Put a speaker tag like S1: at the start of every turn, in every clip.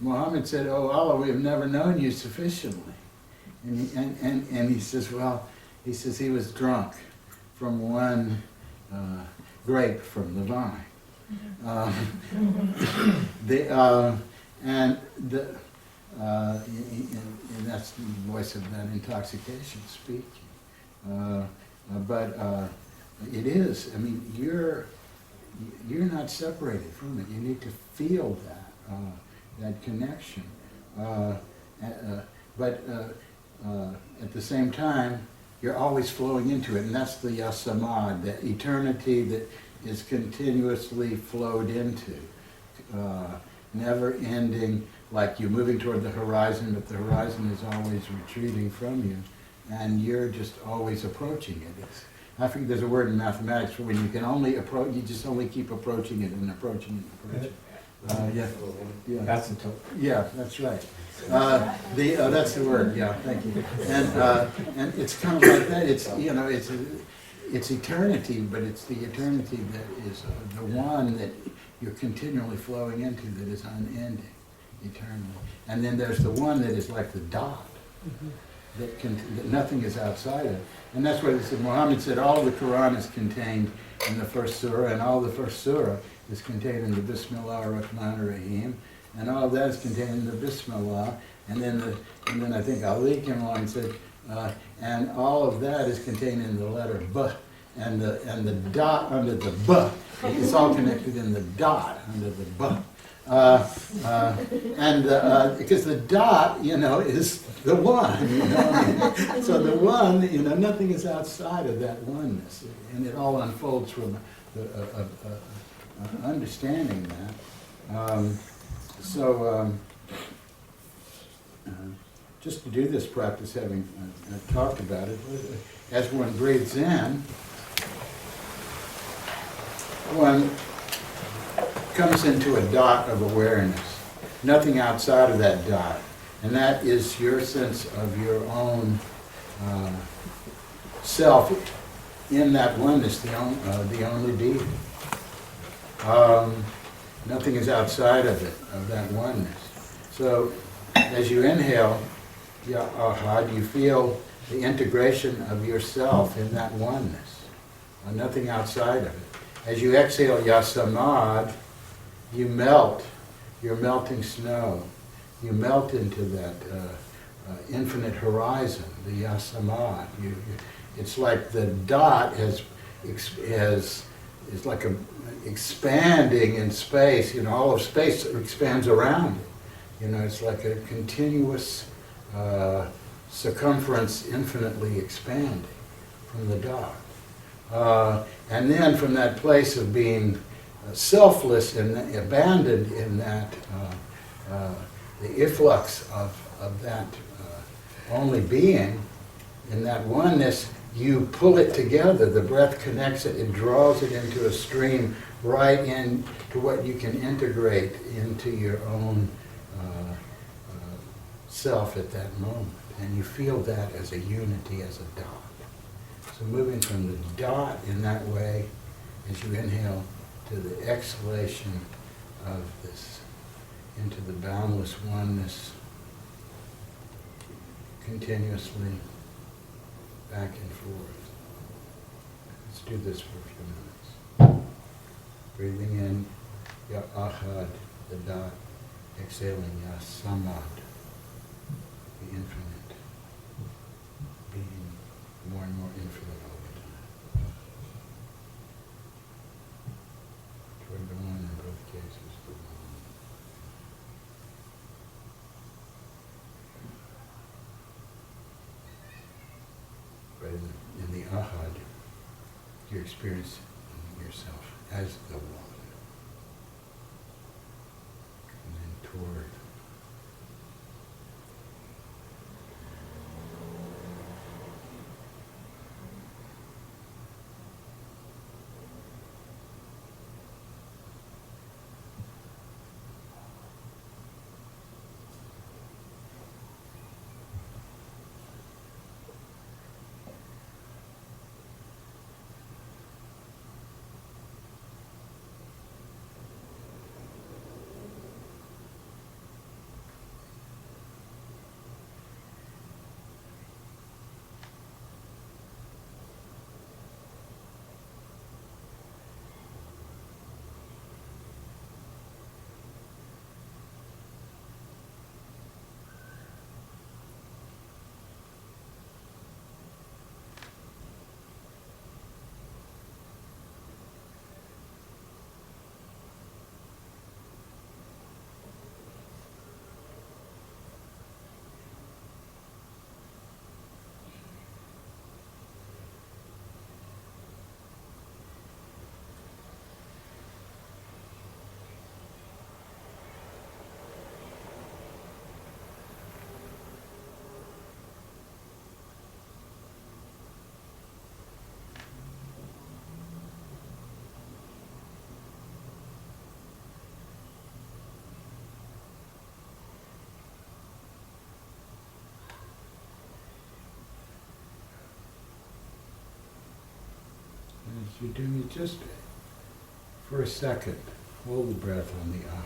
S1: Muhammad said, "Oh Allah, we have never known you sufficiently." And he says, well, he says he was drunk from one grape from the vine. And that's the voice of that intoxication speaking. But it is. I mean, you're not separated from it. You need to feel that connection. But at the same time, you're always flowing into it, and that's the yasamad, the eternity that is continuously flowed into, never ending, like you're moving toward the horizon, but the horizon is always retreating from you, and you're just always approaching it. I think there's a word in mathematics for when you can only approach, you just only keep approaching it and approaching it and approaching. Yeah.
S2: That's the total.
S1: Yeah, that's right. That's the word. Yeah, thank you. And it's kind of like that. It's it's eternity, but it's the eternity that is the one that you're continually flowing into, that is unending, eternally. And then there's the one that is like the dot, that nothing is outside of. And that's what it said. Muhammad said all the Quran is contained in the first surah, and all the first surah is contained in the Bismillah ar-Rahman ar-Rahim, and all of that is contained in the Bismillah. And then I think Ali came along and said, and all of that is contained in the letter B, and the dot under the B. It's all connected in the dot under the B. Because the dot, is the one. So the one, nothing is outside of that oneness, and it all unfolds from understanding that. Just to do this practice, having talked about it, as one breathes in, one comes into a dot of awareness, nothing outside of that dot, and that is your sense of your own self in that oneness, the only being. Nothing is outside of it, of that oneness. So as you inhale, Ya Ahad, you feel the integration of yourself in that oneness, nothing outside of it. As you exhale, Ya Samad, you melt, you're melting snow. You melt into that infinite horizon, the Ya Samad. It's like the dot is like expanding in space. All of space expands around it. It's like a continuous circumference, infinitely expanding from the dot. And then from that place of being selfless and abandoned in that, the efflux of that only being, in that oneness, you pull it together. The breath connects it, it draws it into a stream right into what you can integrate into your own self at that moment. And you feel that as a unity, as a dot. So moving from the dot in that way, as you inhale, to the exhalation of this, into the boundless oneness, continuously back and forth. Let's do this for a few minutes. Breathing in, Ya Ahad, the dot. Exhaling, Ya Samad, the infinite, being more and more infinite all the time. Toward the one in both cases, the one. But in the Ahad, you experience yourself as the one. And then toward you're doing it, just for a second, hold the breath on the aha.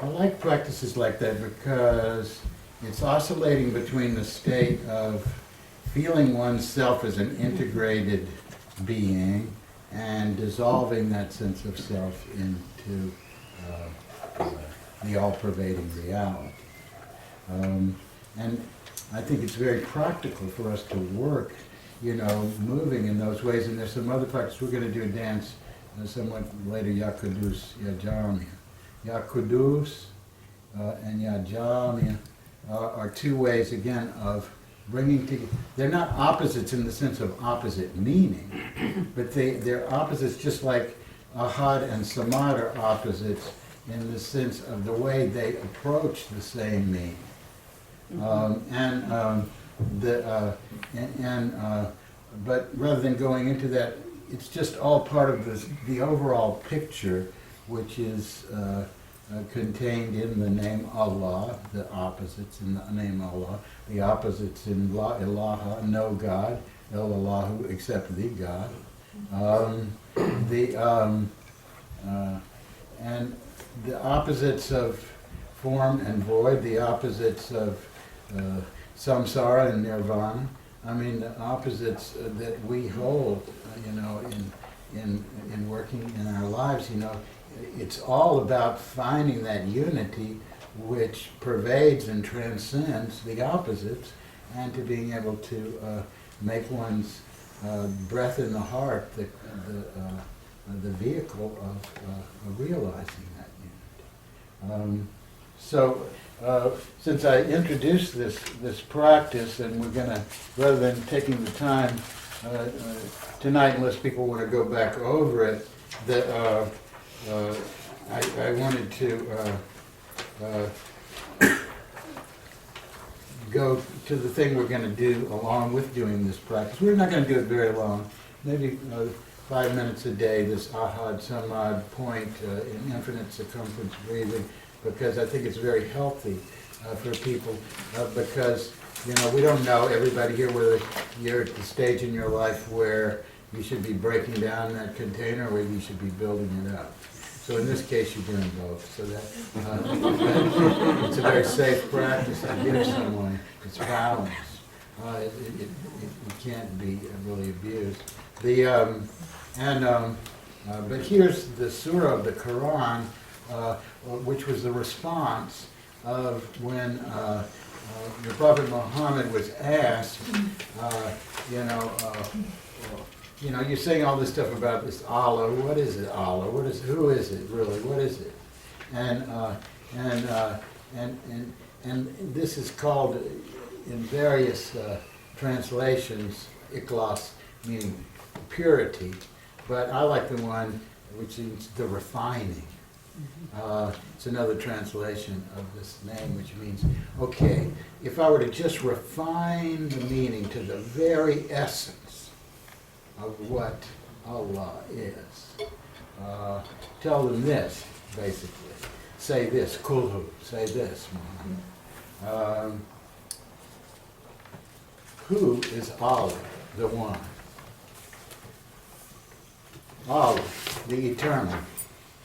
S1: I like practices like that because it's oscillating between the state of feeling oneself as an integrated being and dissolving that sense of self into the all-pervading reality. And I think it's very practical for us to work, moving in those ways. And there's some other practice. We're going to do a dance somewhat later, Ya Qudus, Ya Jamia. Ya Qudus and Ya Jamia are two ways, again, of bringing together. They're not opposites in the sense of opposite meaning, but they're opposites just like Ahad and Samad are opposites in the sense of the way they approach the same meaning. But rather than going into that, it's just all part of the overall picture, which is contained in the name Allah, the opposites in the name Allah, the opposites in La ilaha, no God, El Allahu, except the God. And the opposites of form and void, the opposites of samsara and nirvana. I mean, the opposites that we hold, in working in our lives, it's all about finding that unity which pervades and transcends the opposites, and to being able to make one's breath in the heart the vehicle of realizing that unity. Since I introduced this practice, and we're going to, rather than taking the time tonight, unless people want to go back over it, that I wanted to go to the thing we're going to do along with doing this practice. We're not going to do it very long, maybe 5 minutes a day, this ahad samad point in infinite circumference breathing, because I think it's very healthy for people, because we don't know, everybody here, whether you're at the stage in your life where you should be breaking down that container or you should be building it up. So in this case, you're doing both. So that it's a very safe practice to give someone. It's balance. It can't be really abused. But here's the Surah of the Quran, which was the response of when the Prophet Muhammad was asked, you're saying all this stuff about this Allah. What is it, Allah? Who is it really? What is it? And this is called in various translations Ikhlas, meaning purity. But I like the one which is the refining. It's another translation of this name, which means, okay, if I were to just refine the meaning to the very essence of what Allah is, tell them this, basically. Say this, kulhu, say this, Muhammad. Who is Allah, the one? Allah, the eternal,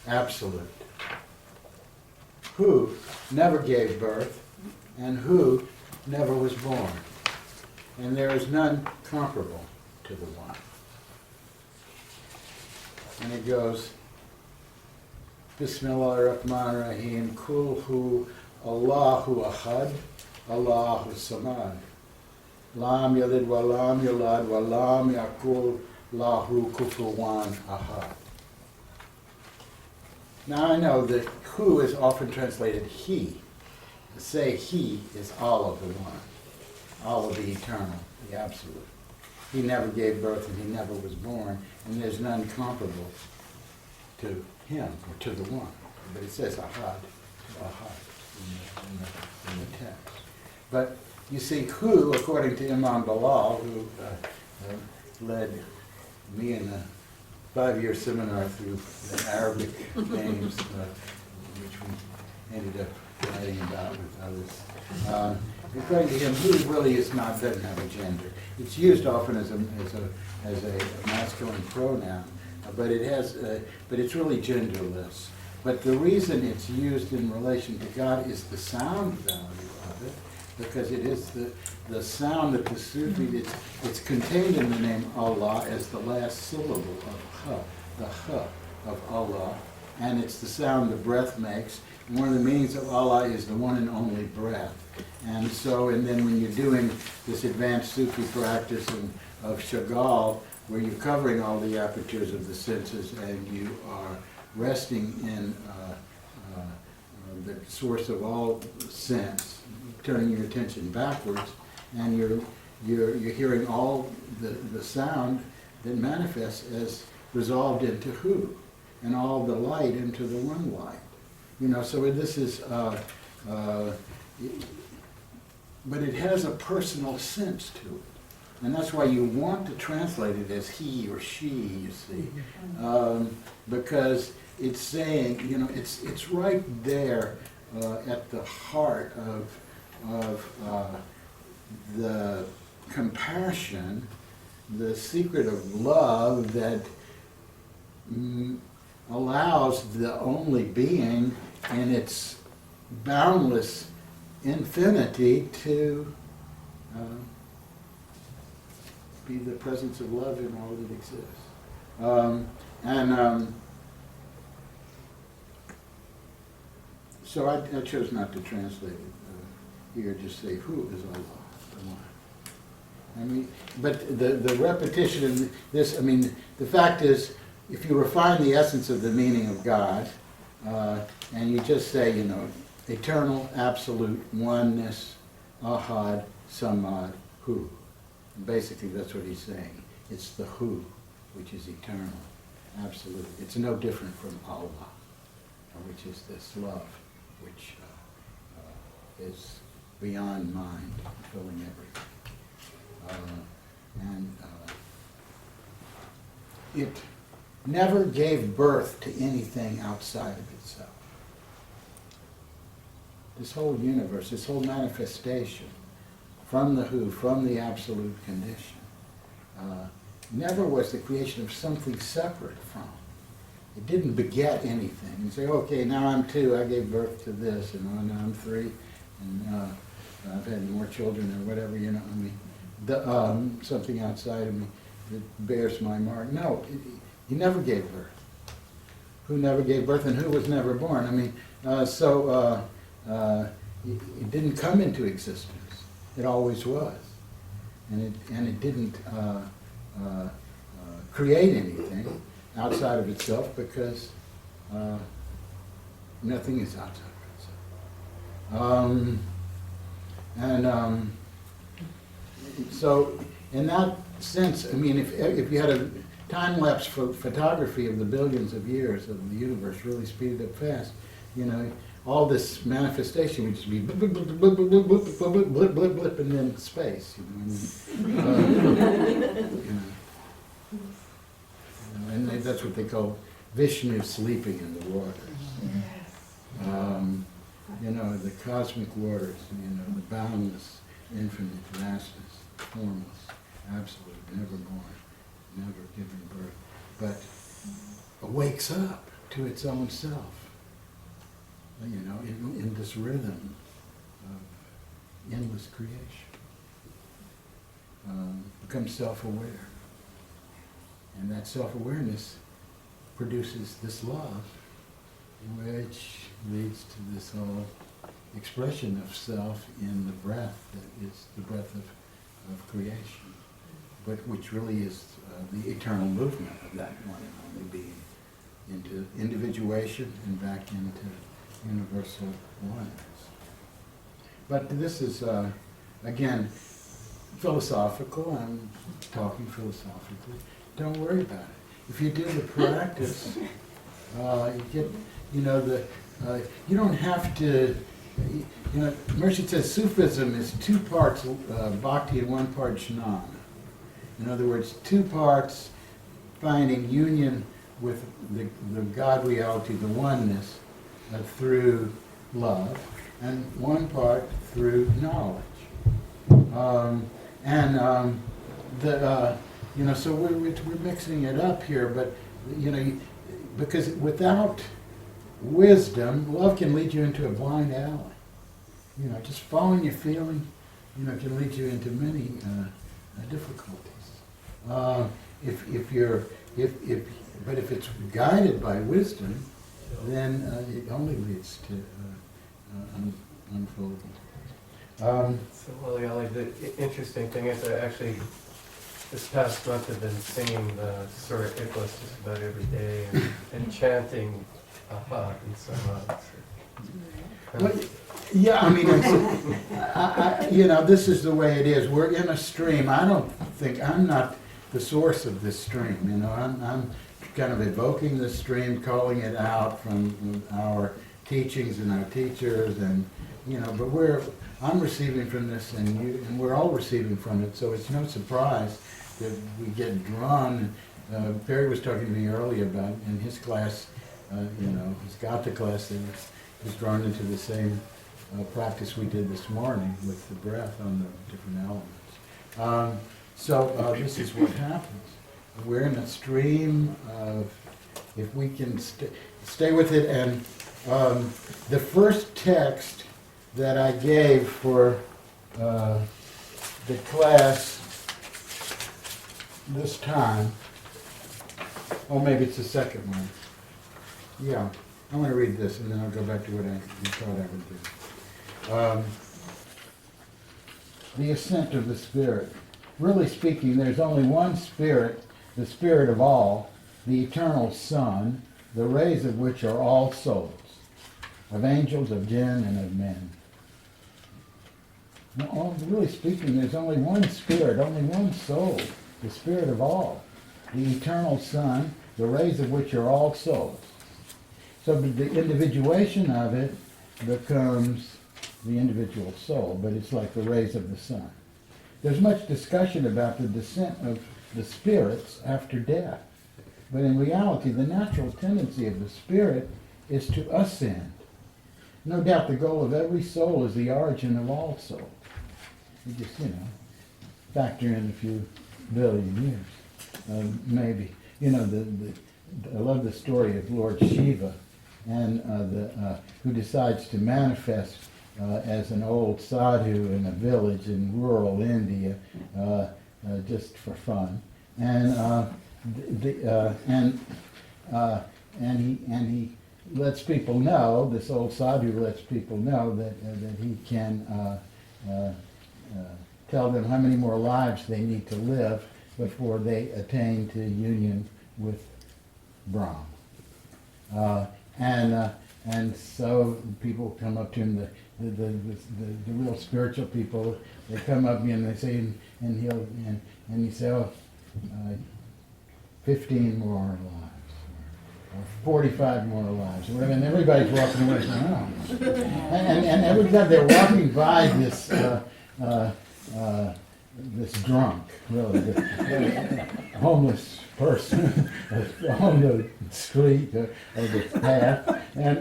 S1: absolute. Who never gave birth, and who never was born. And there is none comparable to the one. And it goes, Bismillah ar-Rahman ar-Rahim, Kul hu Allahu ahad, Allahu samad. Lam yalid wa lam yulad wa lam yakul lahu kufuwan ahad. Now I know that who is often translated he. Say he is Allah the one, Allah the eternal, the absolute. He never gave birth and he never was born, and there's none comparable to him or to the one. But it says ahad in the text. But you see, who, according to Imam Bilal, who led me in a 5-year seminar through the Arabic names, which we ended up writing about with others. According to him, who really doesn't have a gender. It's used often as a masculine pronoun, but it's really genderless. But the reason it's used in relation to God is the sound value of it, because it is the sound that the Sufi, it's contained in the name Allah as the last syllable of Ha, the Ha of Allah, and it's the sound the breath makes. And one of the meanings of Allah is the one and only breath. And then when you're doing this advanced Sufi practice of Chagall, where you're covering all the apertures of the senses and you are resting in the source of all sense, turning your attention backwards, and you're hearing all the sound that manifests as resolved into who, and all the light into the one light. So this is, but it has a personal sense to it. And that's why you want to translate it as he or she, you see, because it's saying, it's right there at the heart of the compassion, the secret of love that allows the only being in its boundless infinity to be the presence of love in all that exists. So I chose not to translate it here, just say, who is Allah, the one. I mean, but the repetition in this, I mean, the fact is, if you refine the essence of the meaning of God, and you just say, you know, eternal, absolute, oneness, ahad, samad, who. Basically, that's what he's saying. It's the who, which is eternal, absolute. It's no different from Allah, which is this love, which is beyond mind, filling everything. It never gave birth to anything outside of itself. This whole universe, this whole manifestation, from the who, from the absolute condition, never was the creation of something separate from. It didn't beget anything and say, okay, now I'm two, I gave birth to this, and now I'm three, and I've had more children or whatever, you know, I mean, something outside of me that bears my mark. No, he never gave birth. Who never gave birth, and who was never born? I mean, it didn't come into existence. It always was. And it didn't create anything outside of itself, because nothing is outside of itself. So in that sense, I mean, if you had a time-lapse photography of the billions of years of the universe, really speeded up fast, you know, all this manifestation would just be blip, blip, blip, blip, blip, blip, blip, blip, blip, blip, and then space, you know, and that's what they call Vishnu sleeping in the waters. You know, the cosmic waters, you know, the boundless, infinite vastness, formless, absolute, never born, never given birth, but wakes up to its own self, you know, in this rhythm of endless creation. Becomes self-aware. And that self-awareness produces this love, which leads to this whole expression of self in the breath that is the breath of creation, but which really is the eternal movement of that one and only being into individuation and back into universal oneness. But this is, again, philosophical. I'm talking philosophically. Don't worry about it. If you do the practice, you get, you know, you don't have to, you know, Murshid says Sufism is two parts bhakti and one part jnana. In other words, two parts finding union with the God reality, the oneness, through love, and one part through knowledge. You know, so we're mixing it up here, but, you know, because without wisdom, love can lead you into a blind alley. You know, just following your feeling, you know, can lead you into many difficulties. But if it's guided by wisdom, then it only leads to unfolding.
S2: So, Wali Ali, the interesting thing is I actually, this past month, I've been singing the Surah Ikhlas just about every day and chanting Ahad and Samad.
S1: Well, yeah, I mean, you know, this is the way it is. We're in a stream. I'm not the source of this stream. You know, I'm kind of evoking the stream, calling it out from our teachings and our teachers, and you know. But I'm receiving from this, and we're all receiving from it. So it's no surprise that we get drawn. Perry was talking to me earlier about in his class, you know, his Gata class, that was drawn into the same practice we did this morning with the breath on the different elements. So this is what happens. We're in a stream of, if we can stay with it, and the first text that I gave for the class this time, oh, maybe it's the second one. Yeah, I want to read this, and then I'll go back to what I thought I would do. The ascent of the Spirit. Really speaking, there's only one Spirit, the Spirit of all, the eternal Son, the rays of which are all souls, of angels, of jinn, and of men. No, really speaking, there's only one Spirit, only one soul, the Spirit of all, the eternal Son, the rays of which are all souls. So the individuation of it becomes the individual soul, but it's like the rays of the sun. There's much discussion about the descent of the spirits after death. But in reality, the natural tendency of the spirit is to ascend. No doubt the goal of every soul is the origin of all souls. You just, factor in a few billion years, maybe. I love the story of Lord Shiva, and who decides to manifest as an old sadhu in a village in rural India, just for fun, and he lets people know. This old sadhu lets people know that he can tell them how many more lives they need to live before they attain to union with Brahm. And so people come up to him, the real spiritual people, they come up to him and they say, and he say, 15 more lives, or 45 more lives, or whatever, and everybody's walking away saying, oh. And every time they're walking by this drunk, really, this homeless person on the street or the path, and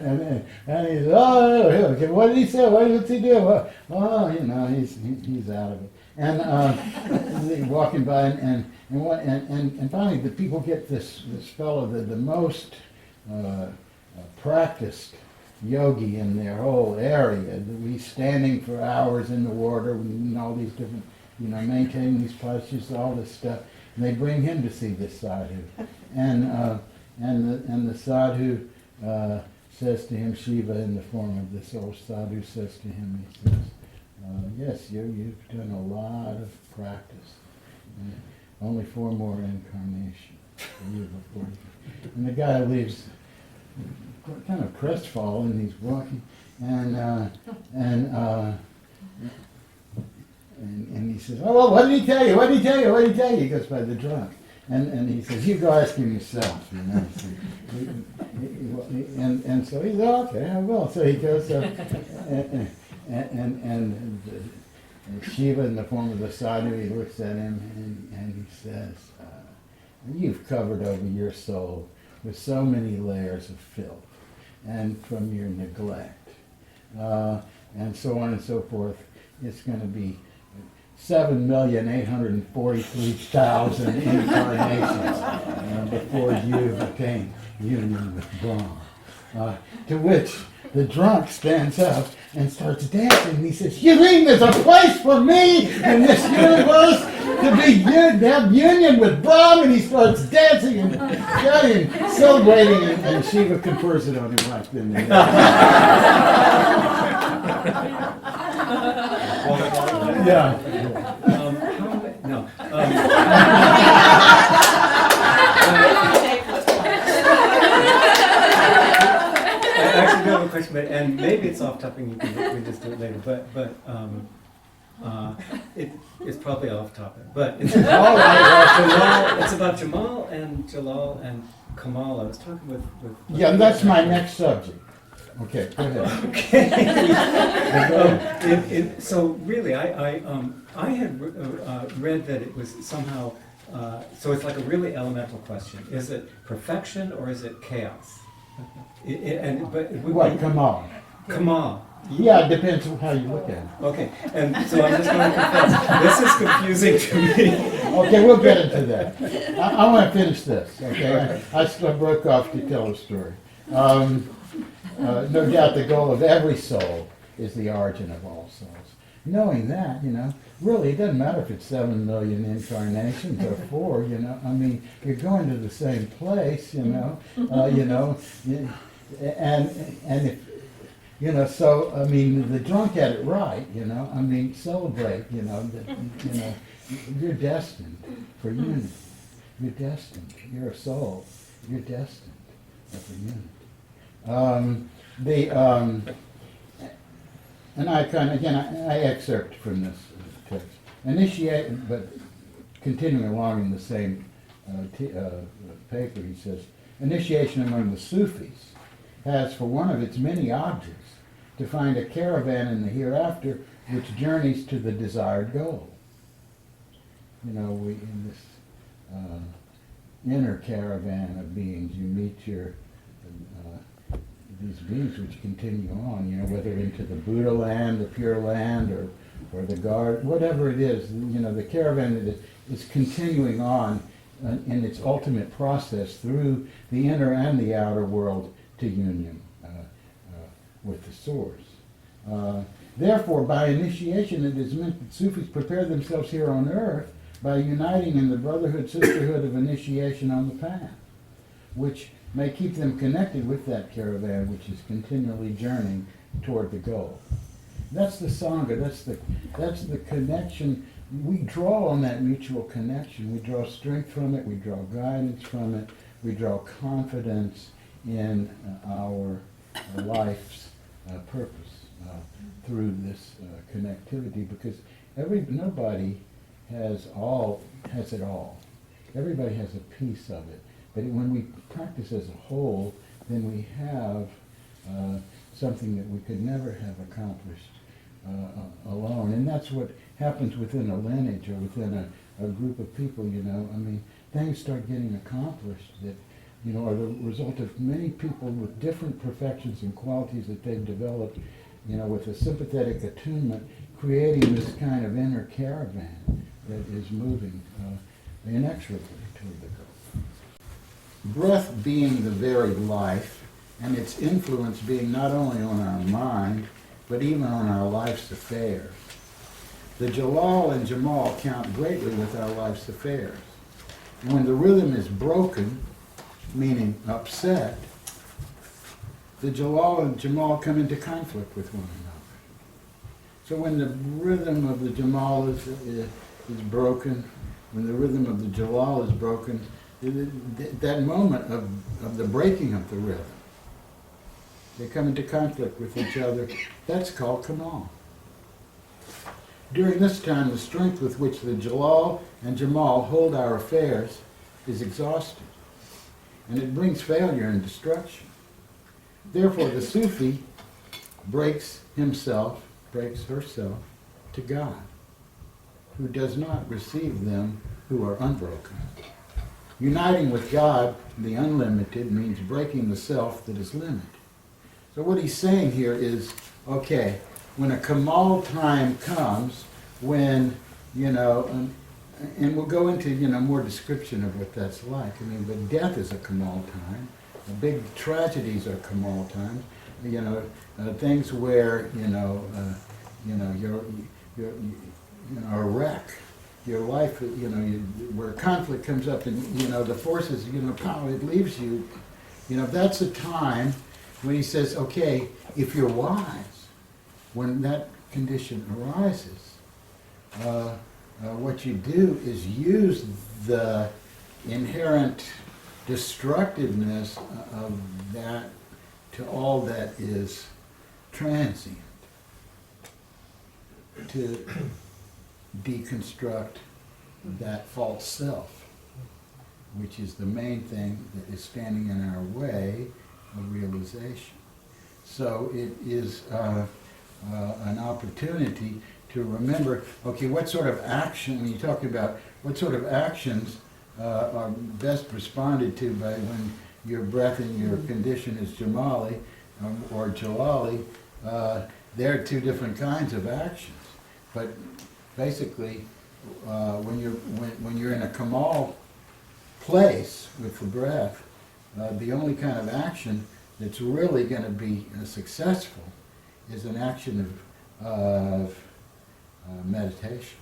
S1: he says, oh, what did he say? What's he do? Oh, he's out of it. And walking by, and finally the people get this fellow, the most practiced yogi in their whole area. He's standing for hours in the water and all these different, maintaining these postures, all this stuff. And they bring him to see this sadhu, and the sadhu says to him, Shiva in the form of this old sadhu says to him, he says, yes, you've done a lot of practice. Only 4 more incarnations for you before you. And the guy leaves kind of crestfallen. He's walking, and he says, oh, well, what did he tell you? What did he tell you? What did he tell you? He goes by the drunk. And he says, you go ask him yourself, And so he says, okay, I will. So he goes, and Shiva, in the form of the sadhu, he looks at him and he says, you've covered over your soul with so many layers of filth, and from your neglect, and so on and so forth. It's going to be 7,843,000 incarnations before you attain union with Brahm. To which the drunk stands up and starts dancing. And he says, you mean there's a place for me in this universe to have union with Brahm? And he starts dancing and shouting and celebrating, and Shiva confers it on him right then and there. Yeah.
S3: I actually do have a question, and maybe it's off topic. We can just do it later. But it's probably off topic. But it's about Jemal and Jelal and Kemal. I was talking with
S1: yeah, that's my next subject. Okay, go ahead.
S3: Okay. So really, I had read that it was somehow. So it's like a really elemental question: is it perfection or is it chaos?
S1: What? Kemal.
S3: Kemal.
S1: Yeah, it depends on how you look at it.
S3: Okay, and so I'm just going to confess, this is confusing to me.
S1: Okay, we'll get into that. I want to finish this, okay? I broke off to tell a story. No doubt the goal of every soul is the origin of all souls. Knowing that, really it doesn't matter if it's 7 million incarnations or 4, I mean, you're going to the same place, and if, you know, so, I mean, the drunk had it right, you know, I mean, celebrate, you know, that, you know, you're destined for unity. You're destined. You're a soul. You're destined for unity. And I kind of, again, I excerpt from this text. Initiate, but continuing along in the same paper, he says, initiation among the Sufis has for one of its many objects to find a caravan in the hereafter which journeys to the desired goal. You know, we in this inner caravan of beings, you meet your these beings which continue on. You know, whether into the Buddha land, the Pure Land, or the guard, whatever it is. You know, the caravan that is continuing on in its ultimate process through the inner and the outer world to union with the source. Therefore, by initiation, it is meant that Sufis prepare themselves here on earth by uniting in the brotherhood, sisterhood of initiation on the path, which may keep them connected with that caravan which is continually journeying toward the goal. That's the Sangha, that's the connection. We draw on that mutual connection. We draw strength from it, we draw guidance from it, we draw confidence in our life's purpose through this connectivity, because nobody has it all. Everybody has a piece of it. But when we practice as a whole, then we have something that we could never have accomplished alone. And that's what happens within a lineage or within a group of people, you know. I mean, things start getting accomplished that, you know, are the result of many people with different perfections and qualities that they've developed, you know, with a sympathetic attunement, creating this kind of inner caravan that is moving inexorably toward the goal. Breath being the very life, and its influence being not only on our mind, but even on our life's affairs. The Jelal and Jemal count greatly with our life's affairs. And when the rhythm is broken, meaning upset, the Jelal and Jemal come into conflict with one another. So when the rhythm of the Jemal is broken, when the rhythm of the Jelal is broken, that moment of the breaking of the rhythm, they come into conflict with each other. That's called Kemal. During this time, the strength with which the Jelal and Jemal hold our affairs is exhausted, and it brings failure and destruction. Therefore, the Sufi breaks herself to God, who does not receive them who are unbroken. Uniting with God, the unlimited, means breaking the self that is limited. So what he's saying here is, okay, when a Kemal time comes, when, you know, and we'll go into, you know, more description of what that's like. I mean, but death is a Kemal time. The big tragedies are Kemal times. You know, things where, you're a wreck. Your life, you know, where conflict comes up and, you know, the forces, you know, power, it leaves you. You know, that's a time when he says, okay, if you're wise, when that condition arises, what you do is use the inherent destructiveness of that to all that is transient, to deconstruct that false self, which is the main thing that is standing in our way of realization. So it is an opportunity to remember, okay, what sort of action, when you talk about what sort of actions are best responded to by when your breath and your condition is Jamali or Jalali, there are two different kinds of actions. But basically, when you're in a Kemal place with the breath, the only kind of action that's really going to be successful is an action of meditation,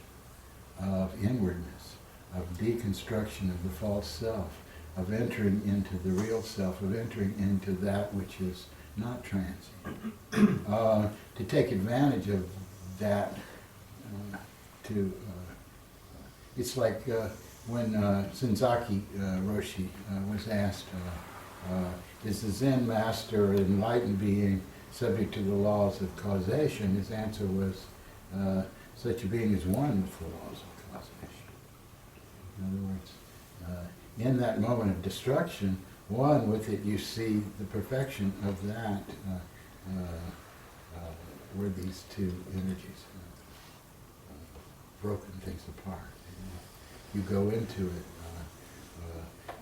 S1: of inwardness, of deconstruction of the false self, of entering into the real self, of entering into that which is not transient. To take advantage of that, it's like when Senzaki Roshi was asked, is the Zen master, enlightened being, subject to the laws of causation? His answer was, such a being is one with the laws of causation. In other words, in that moment of destruction, one with it, you see the perfection of that, where these two energies broken things apart. You go into it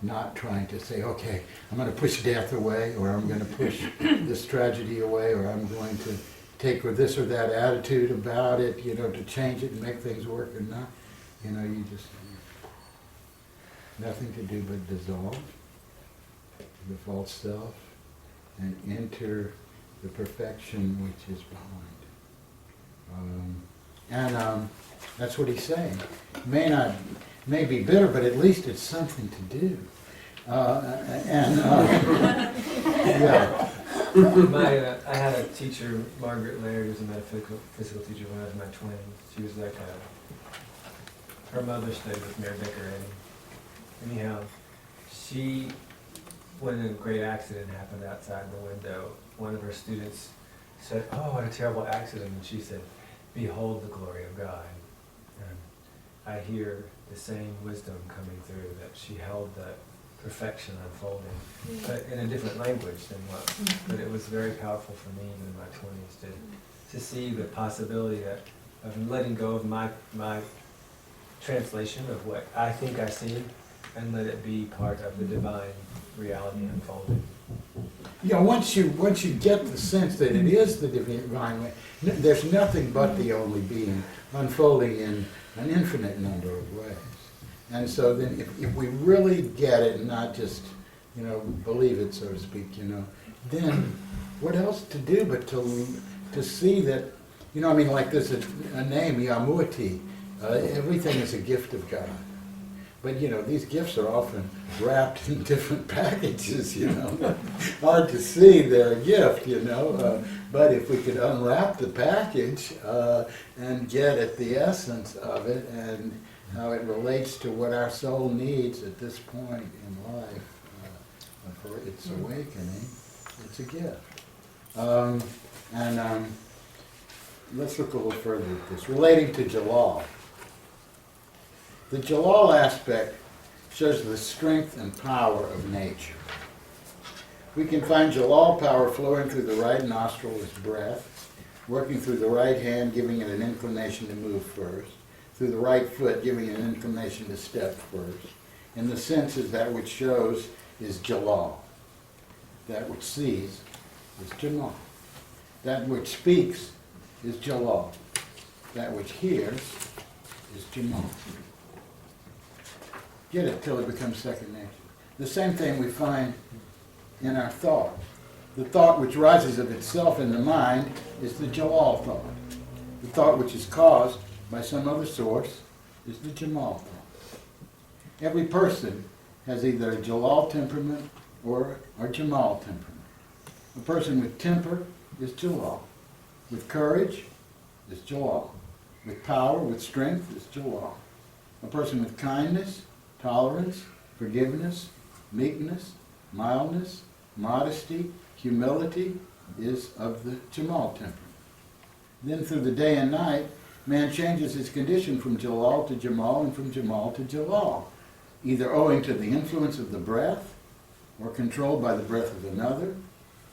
S1: not trying to say, okay, I'm going to push death away, or I'm going to push this tragedy away, or I'm going to take this or that attitude about it, to change it and make things work, and not, you just, nothing to do but dissolve the false self and enter the perfection which is behind. That's what he's saying. May be bitter, but at least it's something to do. Yeah.
S4: I had a teacher, Margaret Laird, who was a metaphysical teacher when I was in my 20s. She was like her mother stayed with Mayor Baker. Anyhow, when a great accident happened outside the window, one of her students said, "Oh, what a terrible accident." And she said, "Behold the glory of God." And I hear the same wisdom coming through, that she held that perfection unfolding, but in a different language than what, but it was very powerful for me even in my 20s to see the possibility of letting go of my translation of what I think I see, and let it be part of the divine reality unfolding.
S1: Yeah, once you get the sense that it is the divine way, there's nothing but the only being unfolding in an infinite number of ways. And so then if we really get it and not just, believe it, so to speak, then what else to do but to see that, like there's a name, Yamuati, everything is a gift of God. But, these gifts are often wrapped in different packages, Hard to see they're a gift, But if we could unwrap the package and get at the essence of it and how it relates to what our soul needs at this point in life for its awakening, it's a gift. Let's look a little further at this. Relating to Jelal. The Jelal aspect shows the strength and power of nature. We can find Jelal power flowing through the right nostril as breath, working through the right hand, giving it an inclination to move first, through the right foot, giving it an inclination to step first. In the senses, that which shows is Jelal. That which sees is Jemal. That which speaks is Jelal. That which hears is Jemal. Get it till it becomes second nature. The same thing we find in our thought. The thought which rises of itself in the mind is the Jelal thought. The thought which is caused by some other source is the Jemal thought. Every person has either a Jelal temperament or a Jemal temperament. A person with temper is Jelal. With courage is Jelal. With power, with strength is Jelal. A person with kindness, tolerance, forgiveness, meekness, mildness, modesty, humility is of the Jemal temperament. Then through the day and night, man changes his condition from Jelal to Jemal and from Jemal to Jelal, either owing to the influence of the breath, or controlled by the breath of another,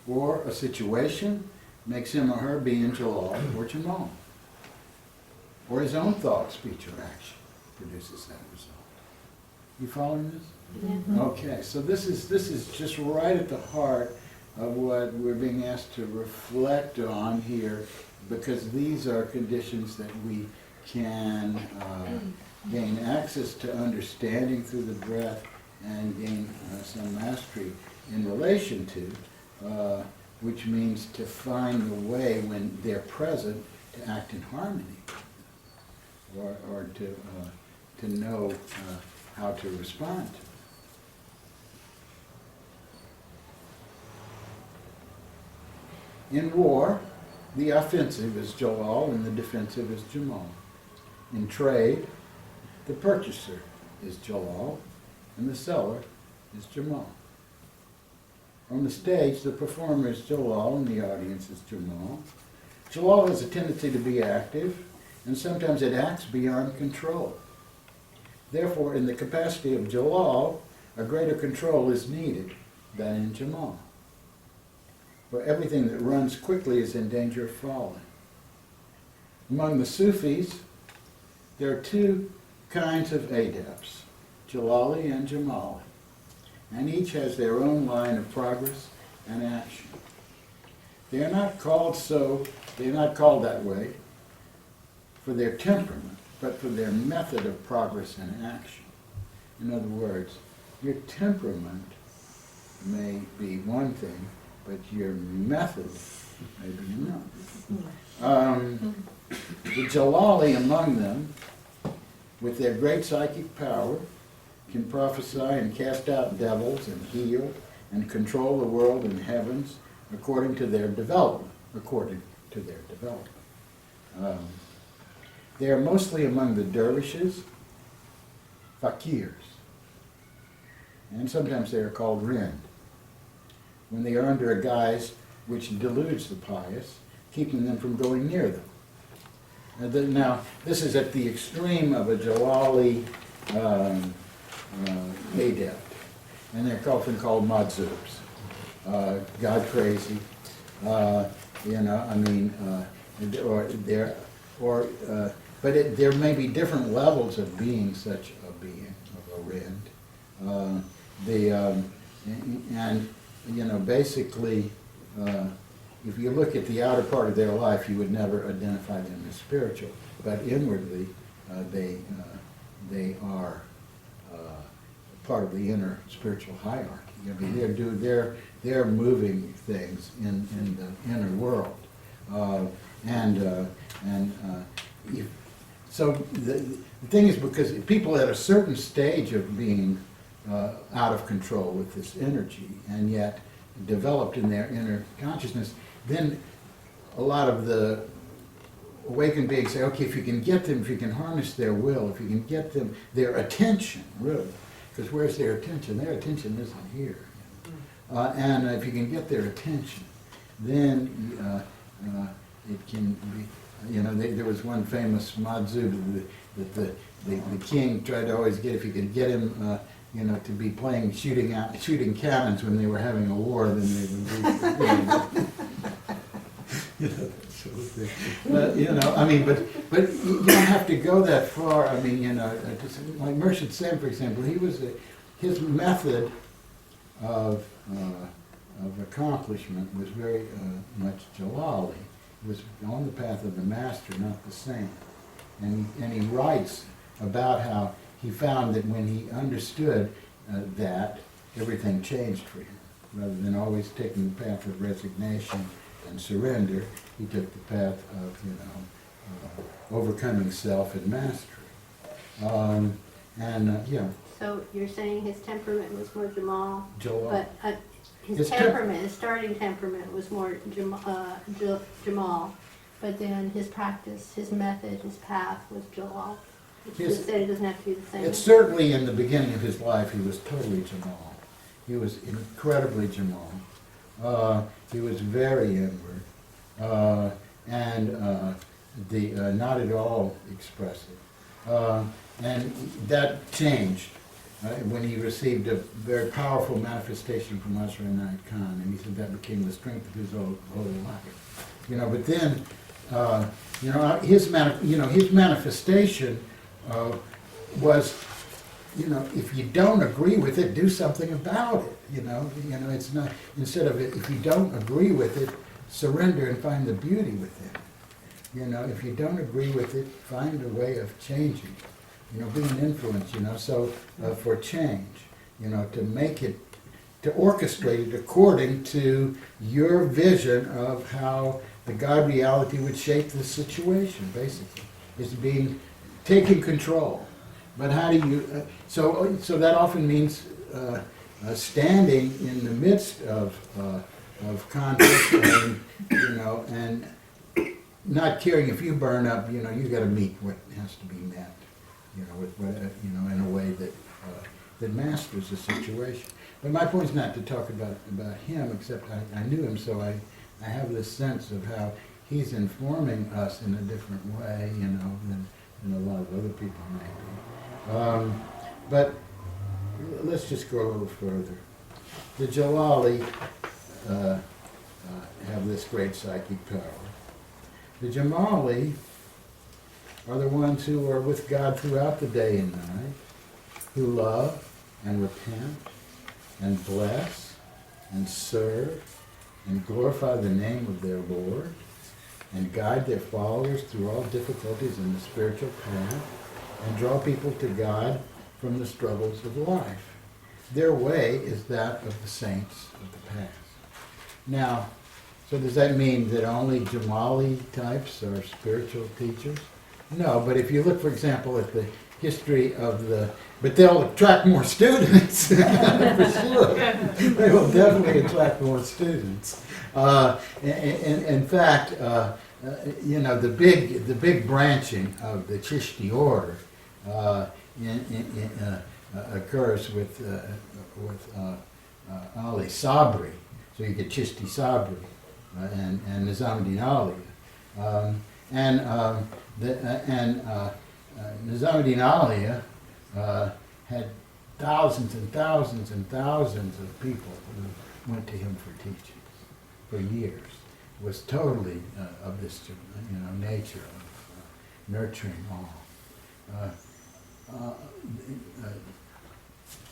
S1: or a situation makes him or her be in Jelal or Jemal. Or his own thought, speech, or action produces that result. You following this?
S5: Yeah.
S1: Okay, so this is just right at the heart of what we're being asked to reflect on here, because these are conditions that we can gain access to understanding through the breath and gain some mastery in relation to, which means to find the way when they're present to act in harmony, or to know how to respond to In war, the offensive is Jelal and the defensive is Jemal. In trade, the purchaser is Jelal and the seller is Jemal. On the stage, the performer is Jelal and the audience is Jemal. Jelal has a tendency to be active, and sometimes it acts beyond control. Therefore, in the capacity of Jelal, a greater control is needed than in Jemal. For everything that runs quickly is in danger of falling. Among the Sufis, there are two kinds of adepts, Jelali and Jamali, and each has their own line of progress and action. They are not called that way for their temperament, but for their method of progress and action. In other words, your temperament may be one thing, but your method may be another. The Jelali among them, with their great psychic power, can prophesy and cast out devils and heal and control the world and heavens according to their development. They are mostly among the dervishes, fakirs, and sometimes they are called rind, when they are under a guise which deludes the pious, keeping them from going near them. Now, this is at the extreme of a Jelali adept, and they're often called madzubs, God crazy, there may be different levels of being such a being, of a rind. Basically, if you look at the outer part of their life, you would never identify them as spiritual, but inwardly, they are part of the inner spiritual hierarchy. I mean, they're moving things in the inner world, so the thing is, because people at a certain stage of being out of control with this energy, and yet developed in their inner consciousness, then a lot of the awakened beings say, okay, if you can get them, if you can harness their will, if you can get them, their attention, really, because where's their attention? Their attention isn't here. And if you can get their attention, then it can be, there was one famous madzub that the king tried to always get, if you could get him, to be playing shooting cannons when they were having a war, then they would be, that sort of thing. But you don't have to go that far. I mean, like Murshid Wali, for example, his method of accomplishment was very much Jelali. It was on the path of the master, not the saint. And he writes about how he found that when he understood that, everything changed for him. Rather than always taking the path of resignation and surrender, he took the path of overcoming self and mastery.
S5: So you're saying his temperament was more Jamal,
S1: Jelal.
S5: but his starting temperament was more Jamal, but then his practice, his method, his path was Jelal. You said it doesn't have to be the same.
S1: It's certainly in the beginning of his life he was totally Jemal. He was incredibly Jemal. He was very inward, and not at all expressive. And that changed when he received a very powerful manifestation from Asra Inayat Khan, and he said that became the strength of his whole life. But then, his manifestation was, if you don't agree with it, do something about it. It's not, instead of it, if you don't agree with it, surrender and find the beauty within it. If you don't agree with it, find a way of changing. Be an influence. So for change, to make it, to orchestrate it according to your vision of how the God reality would shape the situation. Basically, is taking control. But how do you? So that often means standing in the midst of of conflict, and, you know, and not caring if you burn up, you know, you gotta meet what has to be met, you know, with, you know, in a way that, that masters the situation. But my point is not to talk about him, except I knew him, so I have this sense of how he's informing us in a different way, you know, than a lot of other people may be. But let's just go a little further. The Jalali have this great psychic power. The Jamali are the ones who are with God throughout the day and night, who love and repent and bless and serve and glorify the name of their Lord and guide their followers through all difficulties in the spiritual path and draw people to God from the struggles of life. Their way is that of the saints of the past. Now, so does that mean that only Jamali types are spiritual teachers? No, but if you look, for example, at the history of the, but they'll attract more students, for sure. They will definitely attract more students. In fact, you know, the big branching of the Chishti order occurs with Ali Sabri. So you get Chishti Sabri and Nizamuddin Ali. Nizamuddin Ali had thousands and thousands and thousands of people who went to him for teachings for years. Was totally of this, you know, nature of nurturing all.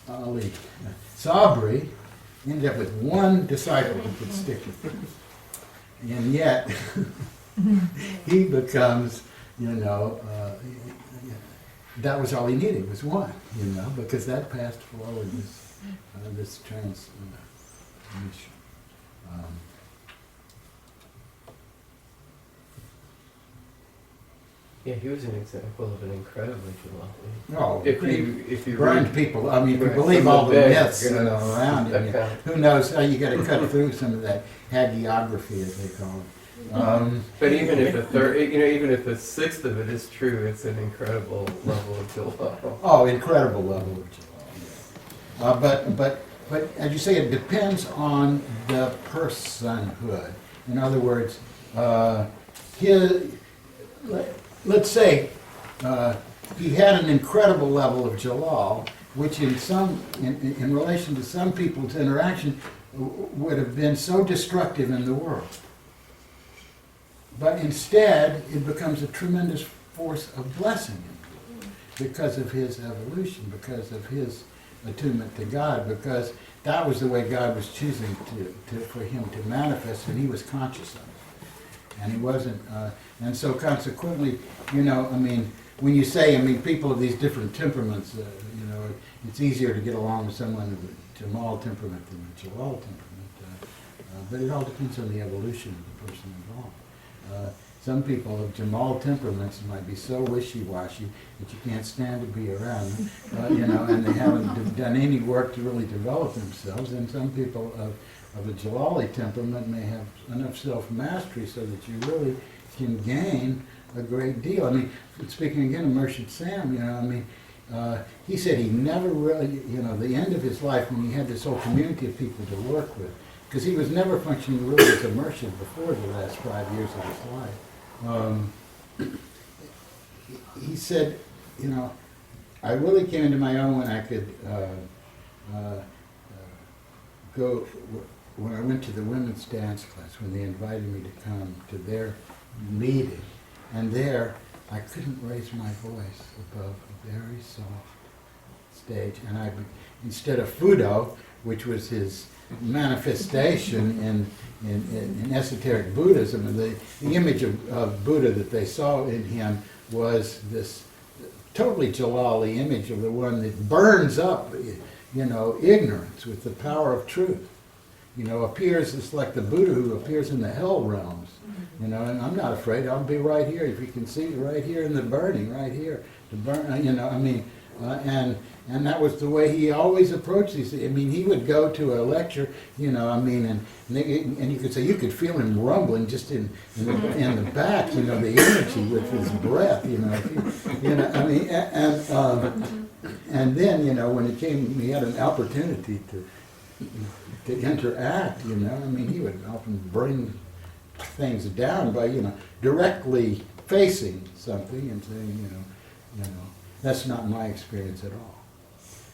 S1: Ali Sabri ended up with one disciple who could stick with him. And yet, he becomes, you know, that was all he needed, was one, you know, because that passed forward this transmission.
S2: Yeah, he was an example of an incredibly Jalali.
S1: Oh,
S2: if you
S1: burned
S2: read,
S1: people. I mean, if you
S2: Right,
S1: believe
S2: some
S1: all
S2: of
S1: the
S2: the
S1: myths,
S2: big,
S1: you know, around
S2: that
S1: him,
S2: kind of-
S1: who knows how you got to cut through some of that hagiography, as they call it.
S2: But even if the third, you know, even if a sixth of it is true, it's an incredible level of Jalal.
S1: Oh, incredible level of Jalal. But as you say, it depends on the personhood. In other words, let's say he had an incredible level of Jalal, which in relation to some people's interaction would have been so destructive in the world. But instead, it becomes a tremendous force of blessing because of his evolution, because of his attunement to God, because that was the way God was choosing for him to manifest, and he was conscious of it. And he wasn't, and so consequently, you know, I mean, when you say, I mean, people of these different temperaments, you know, it's easier to get along with someone of a Jamal temperament than a Jalal temperament, but it all depends on the evolution of the person involved. Some people of Jamal temperaments might be so wishy-washy that you can't stand to be around them, you know, and they haven't done any work to really develop themselves. And some people of a Jalali temperament may have enough self-mastery so that you really can gain a great deal. I mean, speaking again of Murshid Sam, you know, I mean, he said he never really, you know, the end of his life when he had this whole community of people to work with, because he was never functioning really as a Murshid before the last 5 years of his life. He said, you know, I really came into my own when I could go, when I went to the women's dance class, when they invited me to come to their meeting. And there, I couldn't raise my voice above a very soft stage. And instead of Fudo, which was his manifestation in esoteric Buddhism, and the image of Buddha that they saw in him was this totally Jalali image of the one that burns up, you know, ignorance with the power of truth. You know, appears, it's like the Buddha who appears in the hell realms. You know, and I'm not afraid, I'll be right here. If you can see, right here in the burning, right here. The burn, you know, I mean, And that was the way he always approached these. I mean, he would go to a lecture, you know, I mean, and you could say, you could feel him rumbling just in the back, you know, the energy with his breath, you know, I mean, and then, you know, when it came, he had an opportunity to interact, you know, I mean, he would often bring things down by, you know, directly facing something and saying, you know, that's not my experience at all.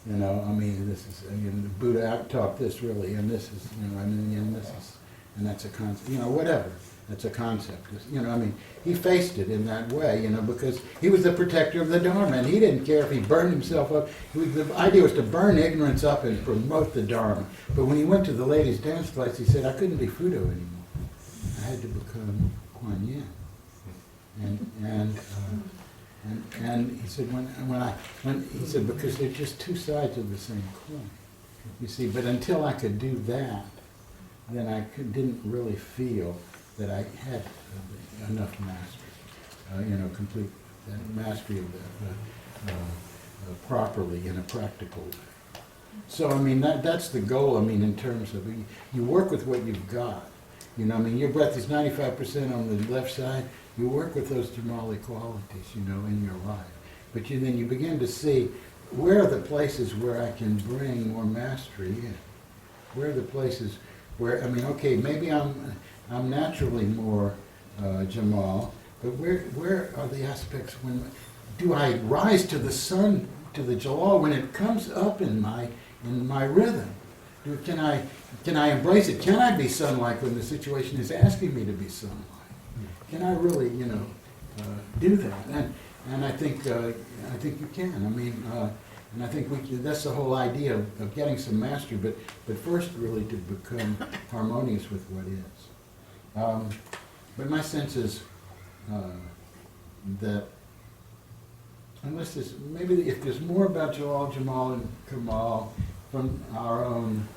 S1: You know, I mean, this is, I mean, the Buddha taught this really, and this is, you know, I mean, and this is, and that's a concept, you know, whatever. That's a concept. You know, I mean, he faced it in that way, you know, because he was the protector of the Dharma, and he didn't care if he burned himself up. The idea was to burn ignorance up and promote the Dharma. But when he went to the ladies' dance class, he said, I couldn't be Fudo anymore. I had to become Kuan Yin. And he said, when he said, because they're just two sides of the same coin, you see. But until I could do that, then I didn't really feel that I had enough mastery, you know, complete mastery of the properly in a practical way. So I mean, that's the goal. I mean, in terms of you work with what you've got. You know, I mean, your breath is 95% on the left side. You work with those Jamali qualities, you know, in your life. But then you begin to see where are the places where I can bring more mastery in. Where are the places where, I mean, okay, maybe I'm naturally more Jemal, but where are the aspects when, do I rise to the sun, to the Jelal when it comes up in my rhythm? Can I embrace it? Can I be sun-like when the situation is asking me to be sun-like? Can I really, you know, do that? And I think you can. I mean, and I think that's the whole idea of getting some mastery, but first really to become harmonious with what is. But my sense is that unless there's, maybe if there's more about Jelal, Jemal, and Kemal from our own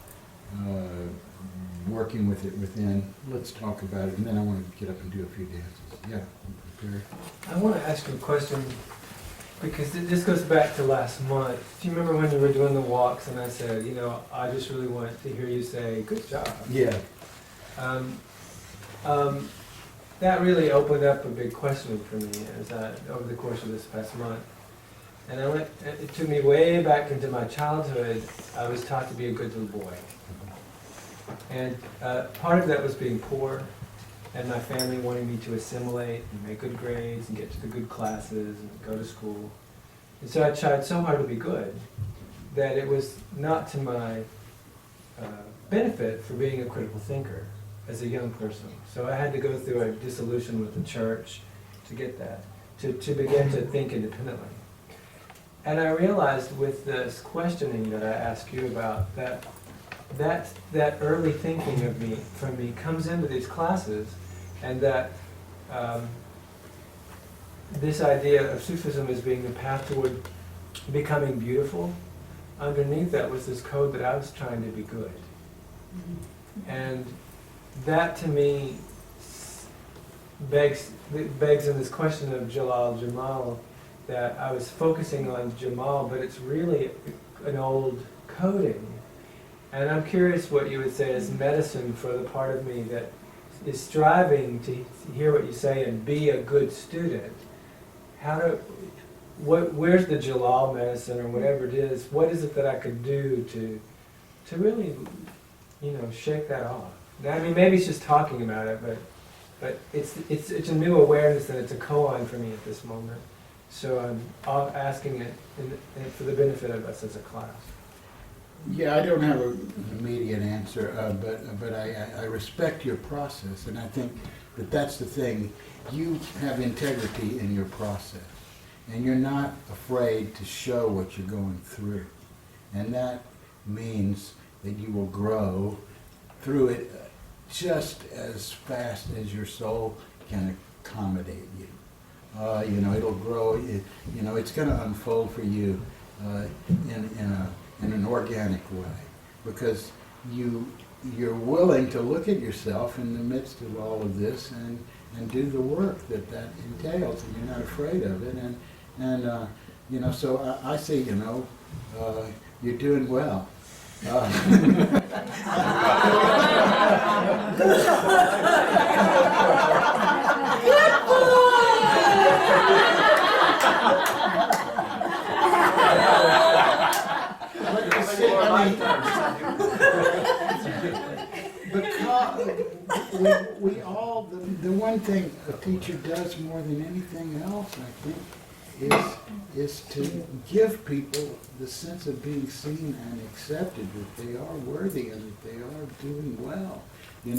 S1: working with it within, let's talk about it, and then I want to get up and do a few dances. Yeah, I'm prepared.
S4: I want to ask you a question, because this goes back to last month. Do you remember when you were doing the walks and I said, you know, I just really want to hear you say, good job.
S1: Yeah.
S4: That really opened up a big question for me over the course of this past month. And it took me way back into my childhood. I was taught to be a good little boy. And part of that was being poor, and my family wanting me to assimilate and make good grades and get to the good classes and go to school. And so I tried so hard to be good that it was not to my benefit for being a critical thinker as a young person. So I had to go through a dissolution with the church to get that, to begin to think independently. And I realized with this questioning that I asked you about that early thinking of me, from me, comes into these classes, and that this idea of Sufism as being the path toward becoming beautiful, underneath that was this code that I was trying to be good. And that to me begs in this question of Jelal, Jemal, that I was focusing on Jemal, but it's really an old coding. And I'm curious what you would say is medicine for the part of me that is striving to hear what you say and be a good student. Where's the Jelal medicine or whatever it is? What is it that I could do to really, you know, shake that off? Now, I mean, maybe it's just talking about it, but it's a new awareness and it's a koan for me at this moment. So I'm asking it for the benefit of us as a class.
S1: Yeah, I don't have an immediate answer, but I respect your process, and I think that's the thing. You have integrity in your process, and you're not afraid to show what you're going through, and that means that you will grow through it just as fast as your soul can accommodate you. You know, it'll grow. You know, it's going to unfold for you in an organic way, because you're willing to look at yourself in the midst of all of this and do the work that entails, and you're not afraid of it. And so I say, you're doing well. Because we all, the one thing a teacher does more than anything else, I think, is to give people the sense of being seen and accepted, that they are worthy and that they are doing well. Then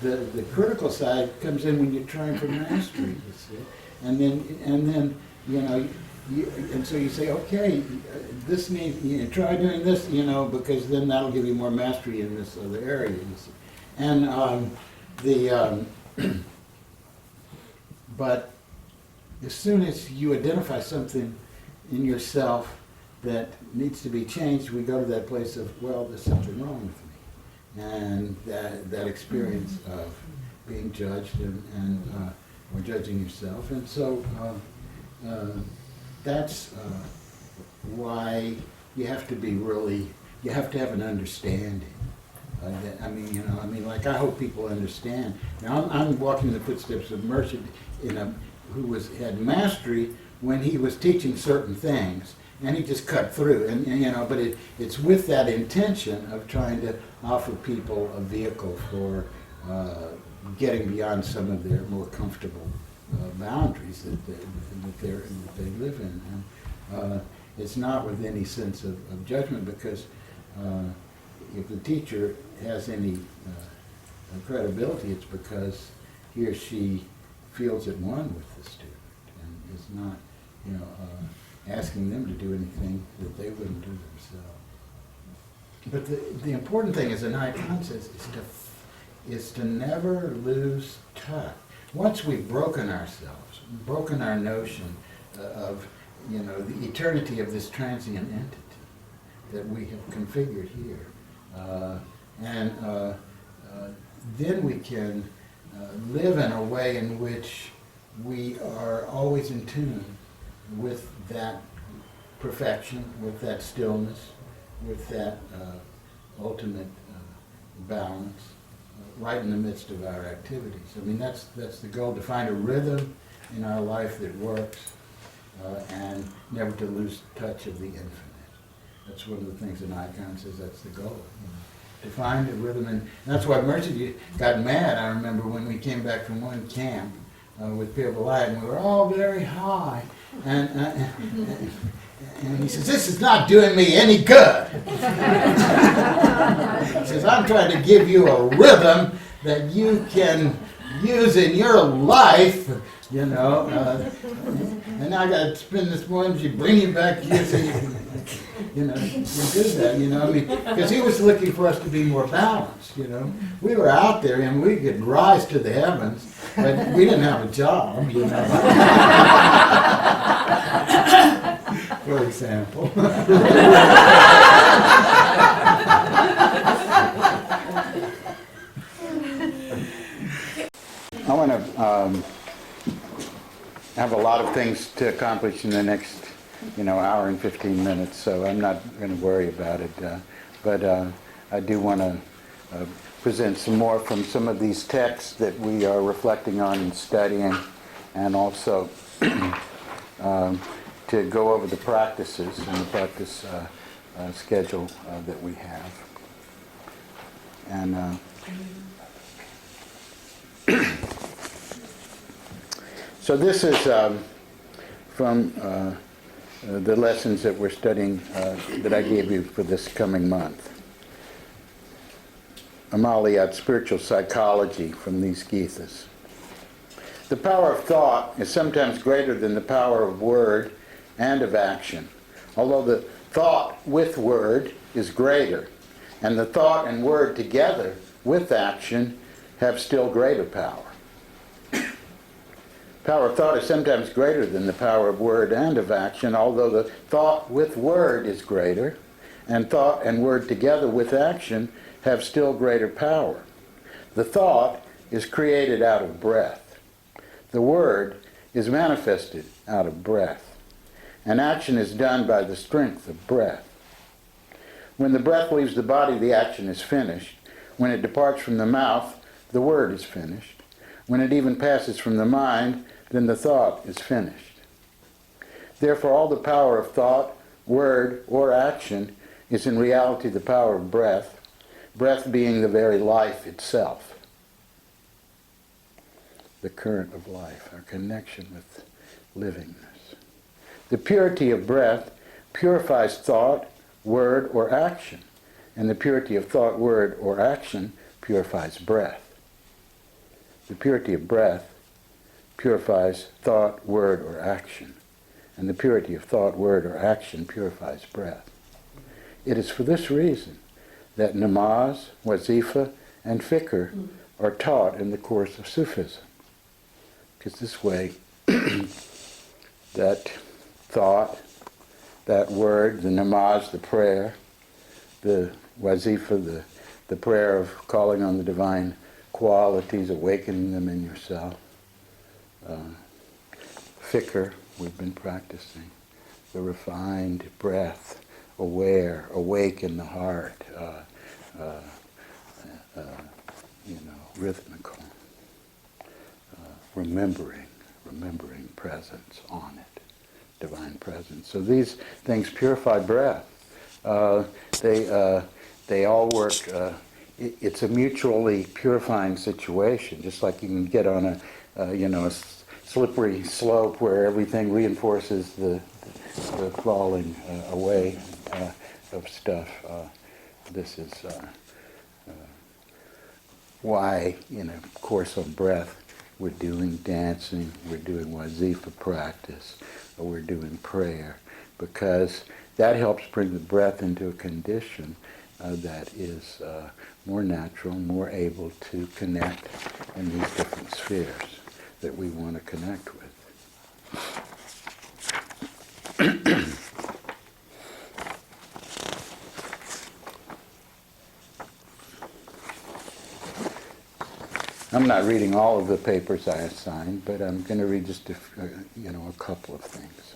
S1: the critical side comes in when you're trying for mastery, you see. And then, and so you say, okay, this needs, try doing this, because then that'll give you more mastery in this other area, you see. And but as soon as you identify something in yourself that needs to be changed, we go to that place of, well, there's something wrong with me. And that experience of being judged or judging yourself. And so that's why you have to be really, you have to have an understanding. Like I hope people understand. Now I'm walking in the footsteps of Murshid, who had mastery when he was teaching certain things, and he just cut through. But it's with that intention of trying to offer people a vehicle for getting beyond some of their more comfortable boundaries that they live in. And it's not with any sense of judgment, because if the teacher has any credibility, it's because he or she feels at one with the student and is not, asking them to do anything that they wouldn't do themselves. But the important thing as an icon says is to never lose touch. Once we've broken ourselves, broken our notion of the eternity of this transient entity that we have configured here, then we can live in a way in which we are always in tune with that perfection, with that stillness, with that ultimate balance, right in the midst of our activities. That's the goal, to find a rhythm in our life that works, and never to lose touch of the infinite. That's one of the things an icon says, that's the goal. To find a rhythm, and that's why Murshid got mad, I remember, when we came back from one camp with Pir Balai, and we were all very high, and he says, this is not doing me any good. He says, I'm trying to give you a rhythm that you can use in your life, and now I got to spin this one, you bring him back here so you can, you did that, because he was looking for us to be more balanced, We were out there and we could rise to the heavens, but we didn't have a job, for example.
S6: I want to have a lot of things to accomplish in the next, hour and 15 minutes, so I'm not going to worry about it. But I do want to present some more from some of these texts that we are reflecting on and studying, and also to go over the practices and the practice schedule that we have. And so this is from the lessons that we're studying that I gave you for this coming month. Amaliyat, Spiritual Psychology, from these Githas. The power of thought is sometimes greater than the power of word and of action, although the thought with word is greater, and the thought and word together with action have still greater power. Power of thought is sometimes greater than the power of word and of action, although the thought with word is greater, and thought and word together with action have still greater power. The thought is created out of breath. The word is manifested out of breath, and action is done by the strength of breath. When the breath leaves the body, the action is finished. When it departs from the mouth, the word is finished. When it even passes from the mind, then the thought is finished. Therefore, all the power of thought, word, or action is in reality the power of breath, breath being the very life itself, the current of life, our connection with livingness. The purity of breath purifies thought, word, or action, and the purity of thought, word, or action purifies breath. The purity of breath purifies thought, word, or action, and the purity of thought, word, or action purifies breath. It is for this reason that namaz, wazifa, and fikr are taught in the course of Sufism. Because this way, that thought, that word, the namaz, the prayer, the wazifa, the prayer of calling on the divine qualities, awakening them in yourself. Fikr, we've been practicing. The refined breath, aware, awake in the heart, rhythmical, remembering presence on it, divine presence. So these things purify breath. They all work. It's a mutually purifying situation, just like you can get on a slippery slope where everything reinforces the falling away of stuff. This is why, in a course on breath, we're doing dancing, we're doing wazifa practice, or we're doing prayer, because that helps bring the breath into a condition that is more natural, more able to connect in these different spheres that we want to connect with. I'm not reading all of the papers I assigned, but I'm going to read just a couple of things.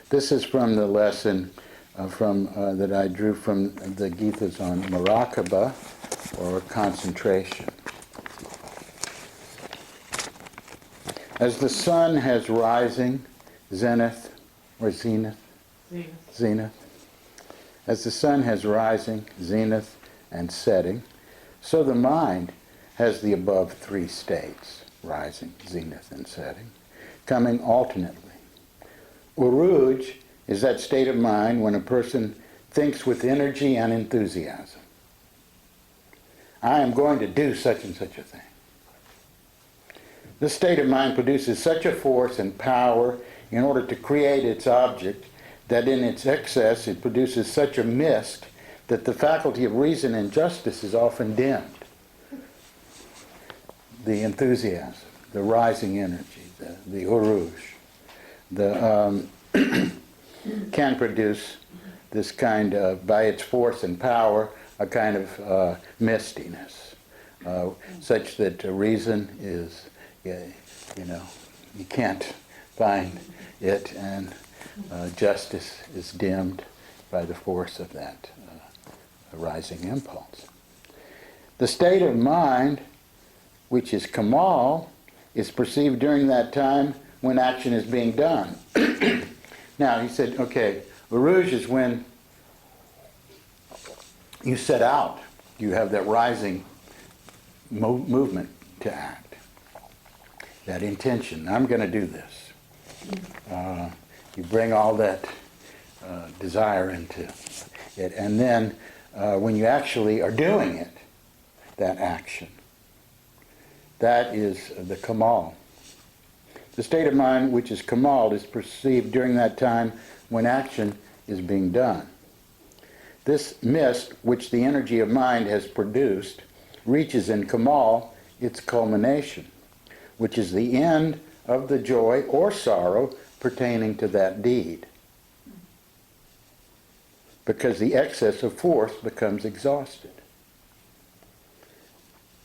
S6: This is from the lesson that I drew from the Gita's on Muraqaba, or concentration. As the sun has rising, zenith, or zenith, as the sun has rising, zenith, and setting, so the mind has the above three states, rising, zenith, and setting, coming alternately. Uruj is that state of mind when a person thinks with energy and enthusiasm. I am going to do such and such a thing. This state of mind produces such a force and power in order to create its object that in its excess it produces such a mist that the faculty of reason and justice is often dimmed. The enthusiasm, the rising energy, the uruj, can produce this kind of, by its force and power, a kind of mistiness, such that reason is, you can't find it, and justice is dimmed by the force of that rising impulse. The state of mind, which is Kemal, is perceived during that time when action is being done. Now, he said, okay, Uruj is when you set out. You have that rising movement to act, that intention. I'm going to do this. You bring all that desire into it. And then when you actually are doing it, that action, that is the Kemal. The state of mind which is Kemal is perceived during that time when action is being done. This mist which the energy of mind has produced reaches in Kemal its culmination, which is the end of the joy or sorrow pertaining to that deed, because the excess of force becomes exhausted.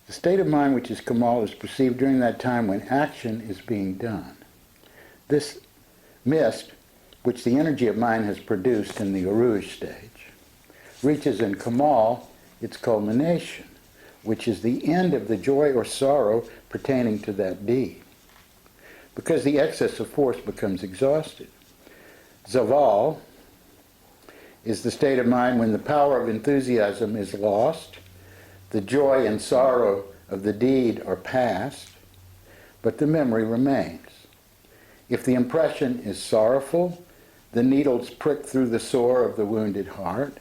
S6: The state of mind which is Kemal is perceived during that time when action is being done. This mist, which the energy of mind has produced in the Aruj stage, reaches in Kemal its culmination, which is the end of the joy or sorrow pertaining to that deed, because the excess of force becomes exhausted. Zaval is the state of mind when the power of enthusiasm is lost, the joy and sorrow of the deed are past, but the memory remains. If the impression is sorrowful, the needles prick through the sore of the wounded heart.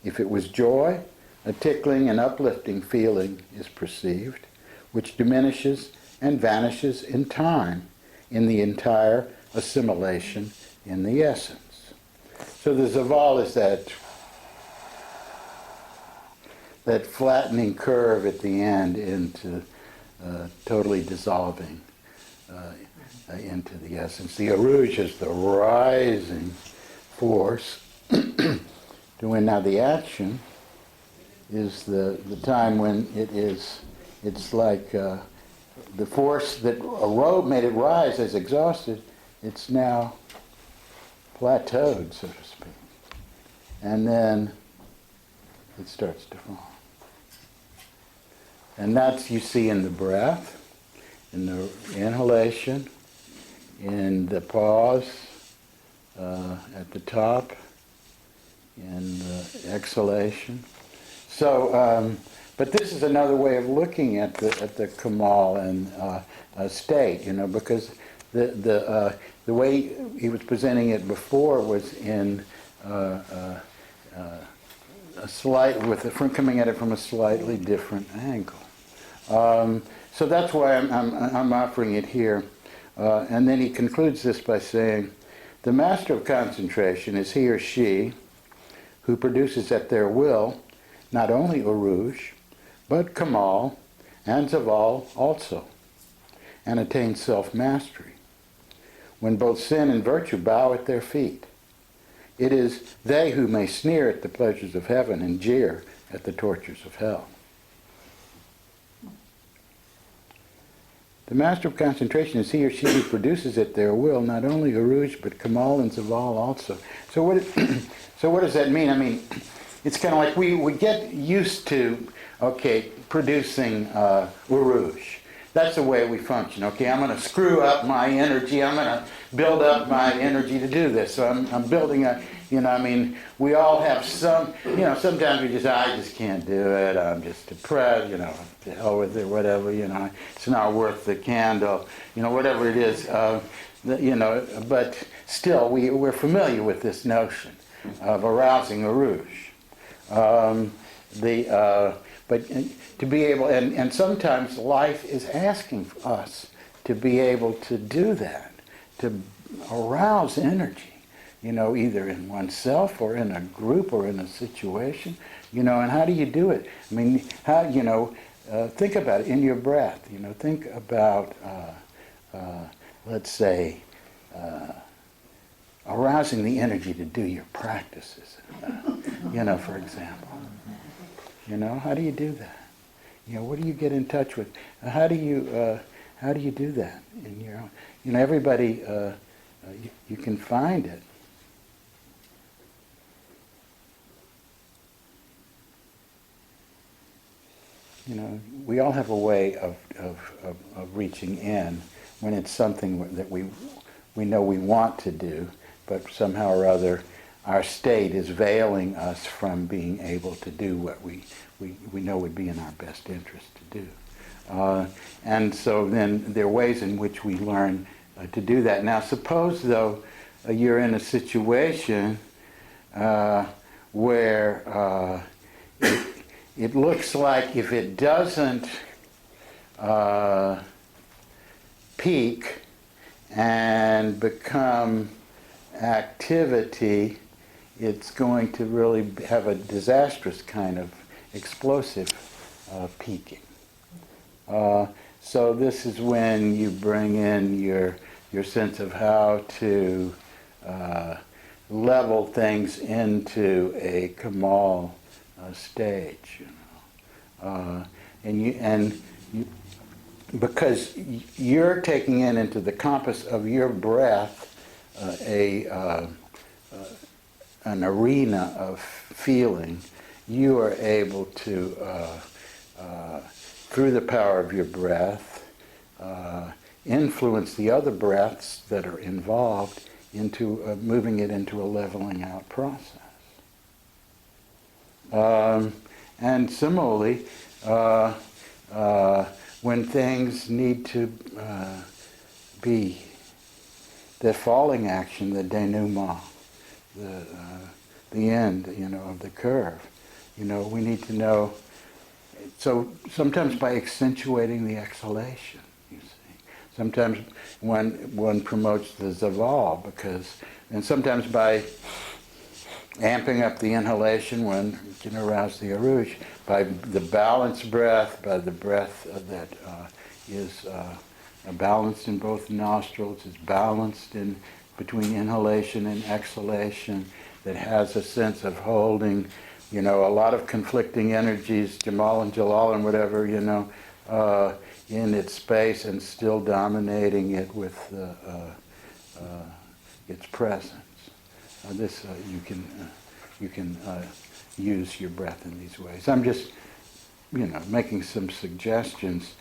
S6: If it was joy, a tickling and uplifting feeling is perceived, which diminishes and vanishes in time in the entire assimilation in the essence. So the Zaval is that flattening curve at the end into totally dissolving into the essence. The Aruj is the rising force to when now the action is the time when it's like the force that made it rise is exhausted, it's now plateaued, so to speak. And then it starts to fall. And that's you see in the breath, in the inhalation, in the pause at the top, in the exhalation. So, but this is another way of looking at the Kemal and state, because the way he was presenting it before was in a slight coming at it from a slightly different angle. So that's why I'm offering it here. And then he concludes this by saying, the master of concentration is he or she who produces at their will not only Uruj, but Kemal and Zaval also, and attains self-mastery, when both sin and virtue bow at their feet. It is they who may sneer at the pleasures of heaven and jeer at the tortures of hell. The master of concentration is he or she who produces at their will not only Uruj, but Kemal and Zaval also. So what does that mean? I mean, it's kind of like we get used to, producing Uruj. That's the way we function. Okay, I'm going to screw up my energy. I'm going to build up my energy to do this. So I'm building we all have sometimes we just, I just can't do it. I'm just depressed, to hell with it, whatever, it's not worth the candle, whatever it is, but still we're familiar with this notion of arousing Uruj. But to be able, and sometimes life is asking us to be able to do that, to arouse energy, either in oneself or in a group or in a situation, and how do you do it? I mean, think about it in your breath, think about, let's say, arousing the energy to do your practices, for example. How do you do that? What do you get in touch with? How do you do that in your own? Everybody, you can find it. We all have a way of reaching in when it's something that we know we want to do, but somehow or other our state is veiling us from being able to do what we know would be in our best interest to do. And so then there are ways in which we learn to do that. Now suppose, though, you're in a situation where it looks like if it doesn't peak and become activity, it's going to really have a disastrous kind of explosive peaking. So this is when you bring in your sense of how to level things into a Kemal stage, and because you're taking into the compass of your breath an arena of feeling, you are able to, through the power of your breath, influence the other breaths that are involved into moving it into a leveling out process. And similarly, when things need to be the falling action, the denouement, the end, of the curve, we need to know. So sometimes by accentuating the exhalation, you see. Sometimes one promotes the zaval and sometimes by amping up the inhalation, one can arouse the aruj. By the balanced breath, by the breath that is balanced in both nostrils, is balanced in between inhalation and exhalation, that has a sense of holding, a lot of conflicting energies, Jemal and Jelal and whatever, in its space and still dominating it with its presence. You can use your breath in these ways. I'm just, making some suggestions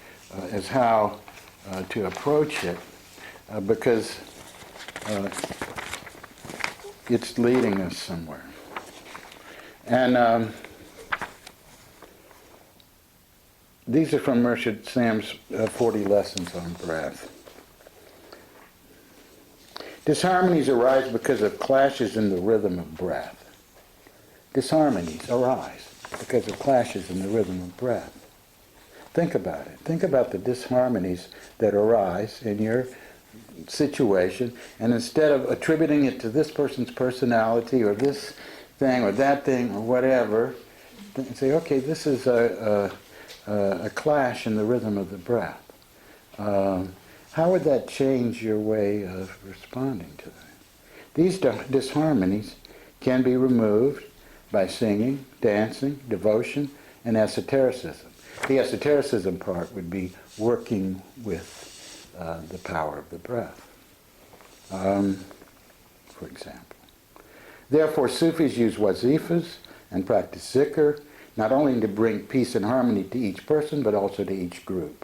S6: as how to approach it, because it's leading us somewhere. And these are from Murshid Sam's 40 Lessons on Breath. Disharmonies arise because of clashes in the rhythm of breath. Disharmonies arise because of clashes in the rhythm of breath. Think about it. Think about the disharmonies that arise in your situation, and instead of attributing it to this person's personality or this thing or that thing or whatever, say, okay, this is a clash in the rhythm of the breath. How would that change your way of responding to that? These disharmonies can be removed by singing, dancing, devotion, and esotericism. The esotericism part would be working with the power of the breath, for example. Therefore, Sufis use wazifas and practice zikr, not only to bring peace and harmony to each person, but also to each group.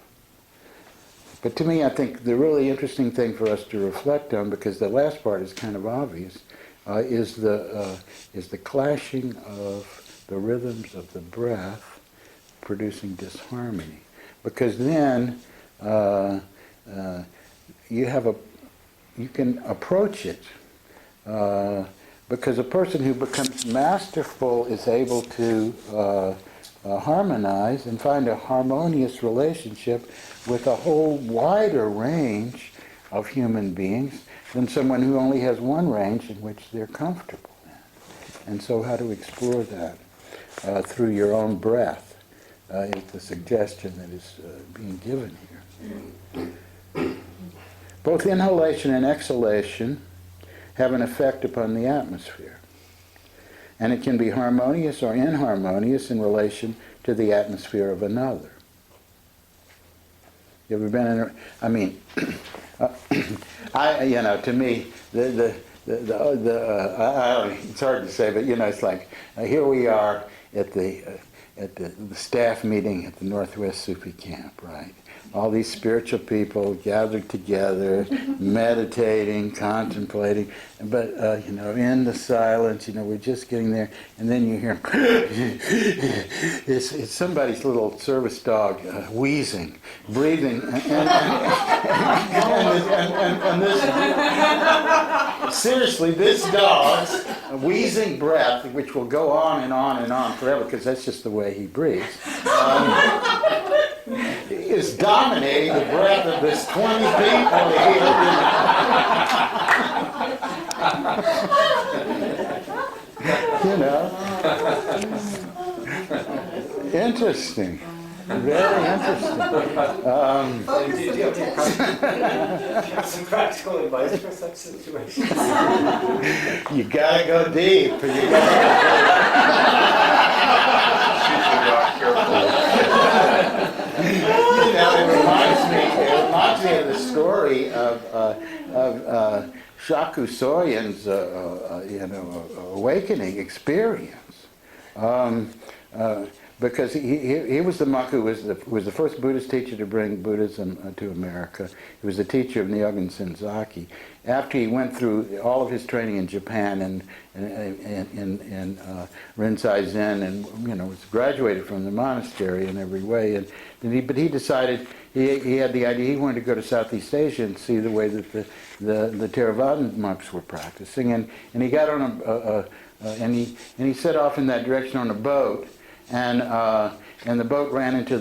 S6: But to me, I think the really interesting thing for us to reflect on, because the last part is kind of obvious, is the clashing of the rhythms of the breath producing disharmony. Because then you can approach it, because a person who becomes masterful is able to harmonize and find a harmonious relationship with a whole wider range of human beings than someone who only has one range in which they're comfortable in. And so how to explore that through your own breath is the suggestion that is being given here. Both inhalation and exhalation have an effect upon the atmosphere. And it can be harmonious or inharmonious in relation to the atmosphere of another. You ever been in to me, it's hard to say, but it's like, here we are at the staff meeting at the Northwest Sufi camp, right? All these spiritual people gathered together, meditating, contemplating, but in the silence, we're just getting there, and then you hear it's somebody's little service dog wheezing, breathing, and this seriously, this dog's wheezing breath, which will go on and on and on forever, because that's just the way he breathes. Is dominating the breath of this 20 people here. Interesting. Very interesting.
S4: Do you have some practical advice for such situations?
S6: You gotta go deep. It reminds me Shaku Soyen's awakening experience. Because he was the monk who was the first Buddhist teacher to bring Buddhism to America. He was the teacher of Nyogen Senzaki. After he went through all of his training in Japan and Rinzai Zen, and was graduated from the monastery in every way, but he decided he had the idea he wanted to go to Southeast Asia and see the way that the Theravadan monks were practicing, and he got on and he set off in that direction on a boat. And the boat ran into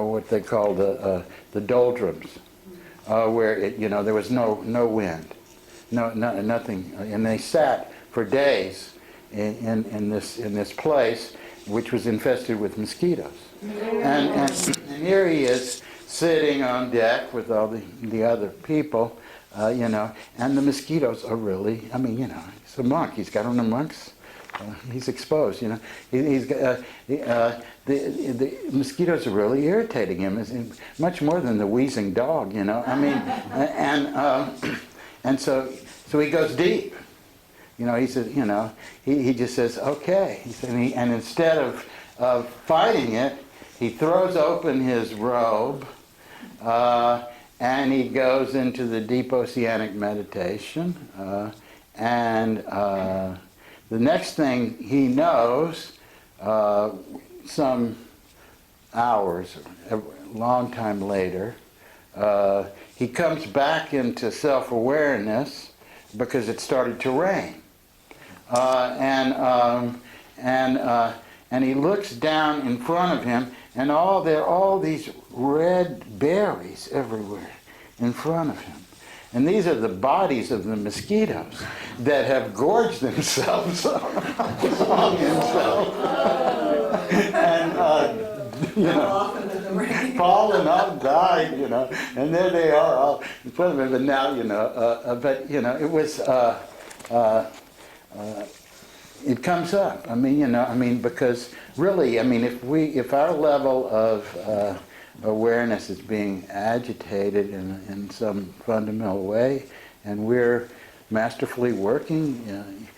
S6: what they call the doldrums, where there was no wind, nothing, and they sat for days in this place, which was infested with mosquitoes. And here he is sitting on deck with all the other people, and the mosquitoes are really, he's a monk. He's got on the monks. He's exposed, the mosquitoes are really irritating him, much more than the wheezing dog, and so he goes deep. He says, he just says, okay. He said, and instead of fighting it, he throws open his robe, and he goes into the deep oceanic meditation, the next thing he knows, some hours, a long time later, he comes back into self-awareness because it started to rain. And he looks down in front of him, and there are all these red berries everywhere in front of him. And these are the bodies of the mosquitoes that have gorged themselves on himself. And, fallen off, died, and there they are all in front of him. And now, it was, it comes up. Because really, if our level of awareness is being agitated in some fundamental way, and we're masterfully working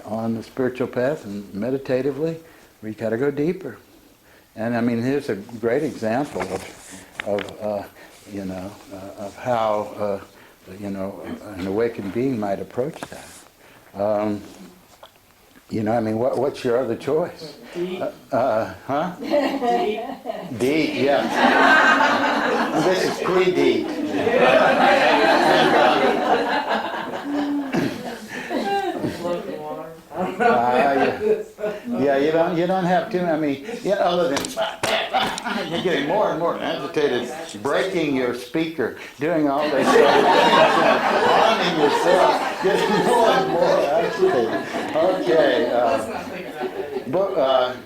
S6: on the spiritual path and meditatively, we got to go deeper. And here's a great example of how an awakened being might approach that. What's your other choice?
S7: Deep.
S6: Huh?
S7: Deep.
S6: Deep, yeah. This is pre-deep.
S7: Floating water.
S6: Yeah, you don't have to. Other than you're getting more and more agitated, breaking your speaker, doing all this stuff, harming yourself, getting more and more agitated. Okay.
S7: Let's not think about that.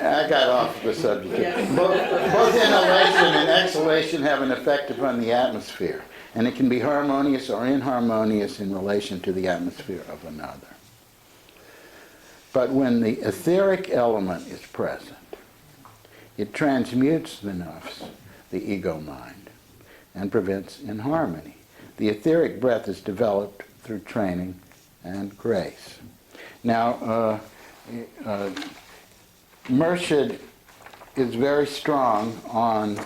S6: I got off the subject. Both inhalation and exhalation have an effect upon the atmosphere, and it can be harmonious or inharmonious in relation to the atmosphere of another. But when the etheric element is present, it transmutes the nafs, the ego mind, and prevents inharmony. The etheric breath is developed through training and grace. Now, Murshid is very strong on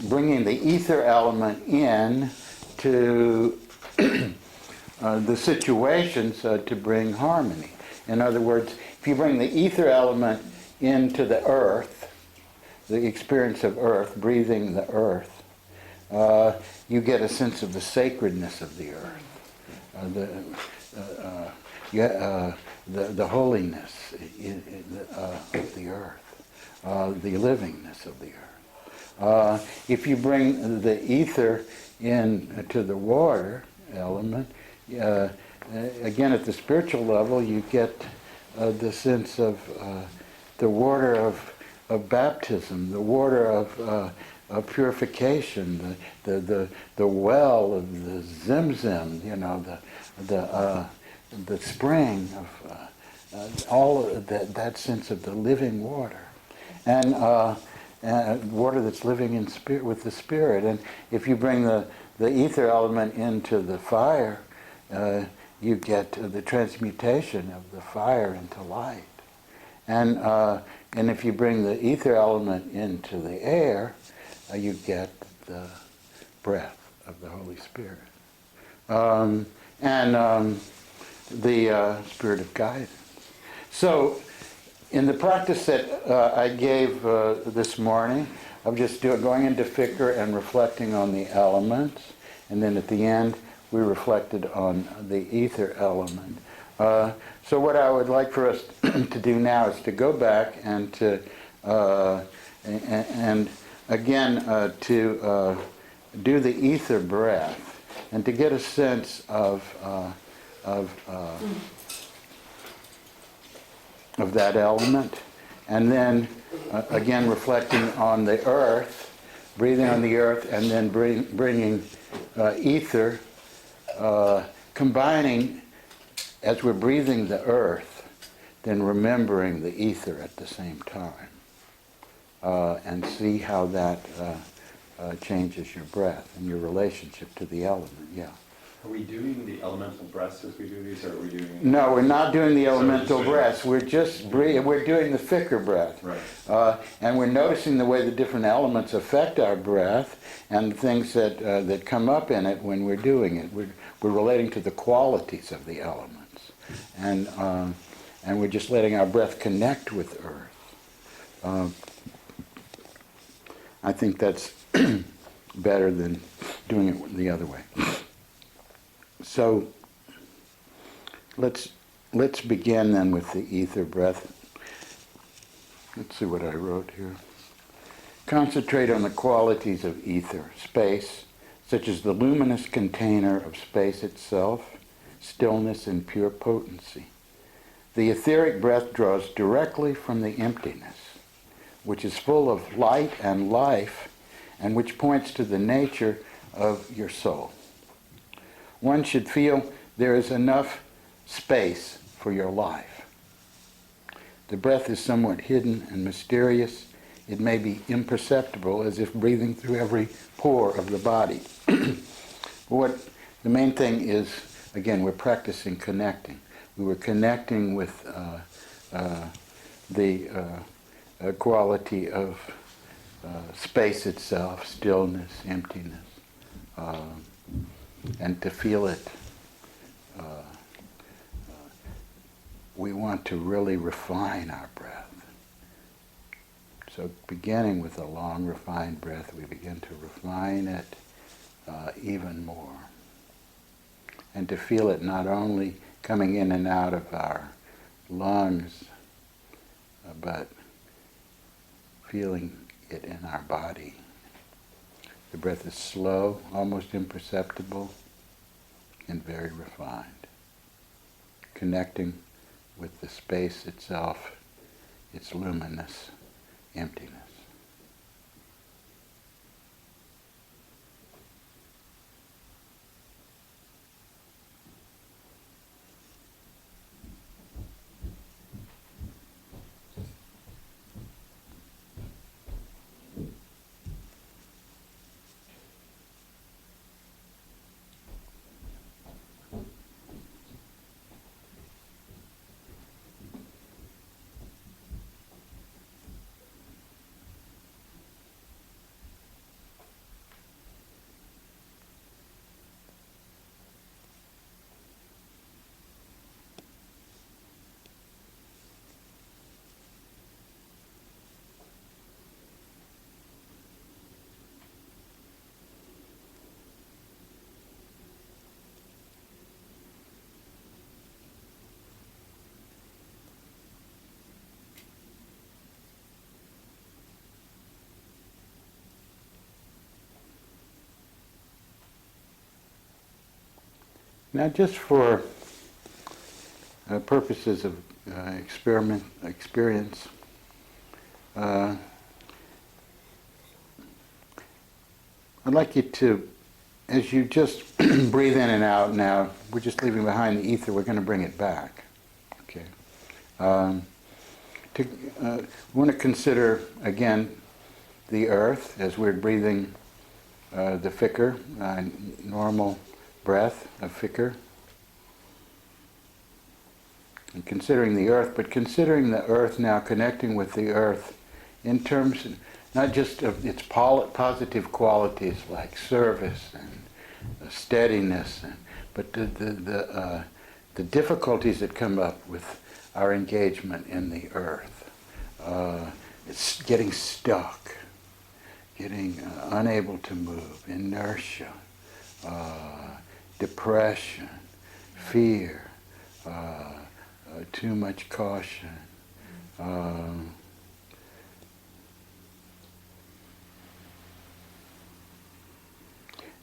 S6: bringing the ether element in to the situations to bring harmony. In other words, if you bring the ether element into the earth, the experience of earth, breathing the earth, you get a sense of the sacredness of the earth, the holiness of the earth, the livingness of the earth. If you bring the ether into the water element, again, at the spiritual level, you get the sense of the water of baptism, the water of purification, the well of the Zimzim, the spring of all of that sense of the living water, and water that's living in spirit with the spirit. And if you bring the the ether element into the fire, you get the transmutation of the fire into light. And if you bring the ether element into the air, you get the breath of the Holy Spirit. And the spirit of guidance. So, in the practice that I gave this morning, of just going into fikr and reflecting on the elements, and then at the end we reflected on the ether element. So what I would like for us to do now is to go back and to and again to do the ether breath and to get a sense of that element, and then again reflecting on the earth, breathing on the earth, and then bringing ether, combining as we're breathing the earth, then remembering the ether at the same time, and see how that changes your breath and your relationship to the element. Yeah.
S8: Are we doing the elemental breaths as we do these, or are we doing...
S6: No, we're not doing the elemental
S8: So-
S6: breaths. We're just we're doing the fikr breath.
S8: Right.
S6: And we're noticing the way the different elements affect our breath and the things that come up in it when we're doing it. We're relating to the qualities of the elements. And we're just letting our breath connect with earth. I think that's better than doing it the other way. So let's begin then with the ether breath. Let's see what I wrote here. Concentrate on the qualities of ether, space, such as the luminous container of space itself, stillness and pure potency. The etheric breath draws directly from the emptiness, which is full of light and life, and which points to the nature of your soul. One should feel there is enough space for your life. The breath is somewhat hidden and mysterious. It may be imperceptible, as if breathing through every pore of the body. The main thing is, again, we're practicing connecting. We were connecting with the quality of space itself, stillness, emptiness, and to feel it. We want to really refine our breath. So beginning with a long, refined breath, we begin to refine it even more. And to feel it not only coming in and out of our lungs, but feeling it in our body. The breath is slow, almost imperceptible, and very refined. Connecting with the space itself, its luminous emptiness. Now, just for purposes of experience, I'd like you to, as you just breathe in and out now, we're just leaving behind the ether, we're going to bring it back. Okay. We want to consider, again, the earth as we're breathing the fikr, normal breath of fikr. And considering the earth, but considering the earth now, connecting with the earth in terms not just of its positive qualities like service and steadiness, but the difficulties that come up with our engagement in the earth. It's getting stuck, getting unable to move, inertia, depression, fear, too much caution,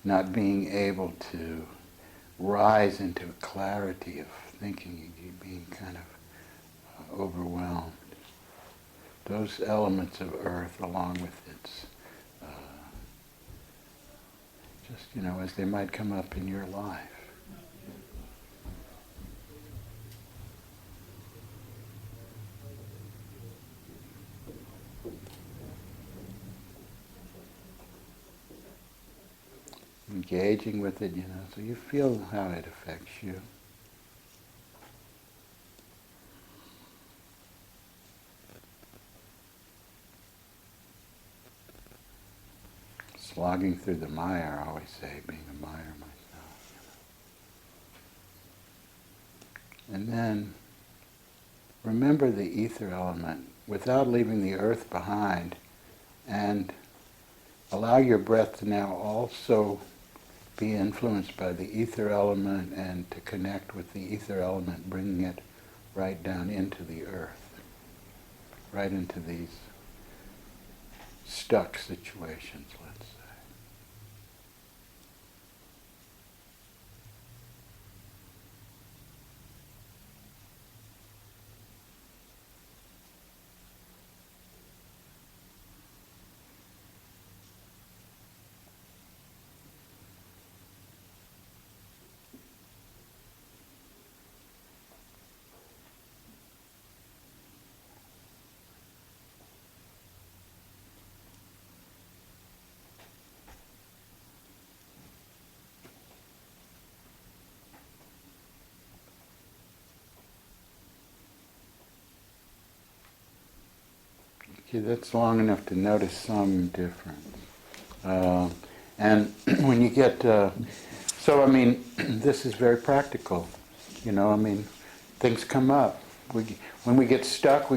S6: not being able to rise into a clarity of thinking, being kind of overwhelmed. Those elements of earth, along with its, just, as they might come up in your life. Engaging with it, so you feel how it affects you. Slogging through the mire, I always say, being a mire myself. And then remember the ether element without leaving the earth behind, and allow your breath to now also be influenced by the ether element and to connect with the ether element, bringing it right down into the earth, right into these stuck situations, let's say. Okay, that's long enough to notice some difference. And when you get, this is very practical. Things come up. When we get stuck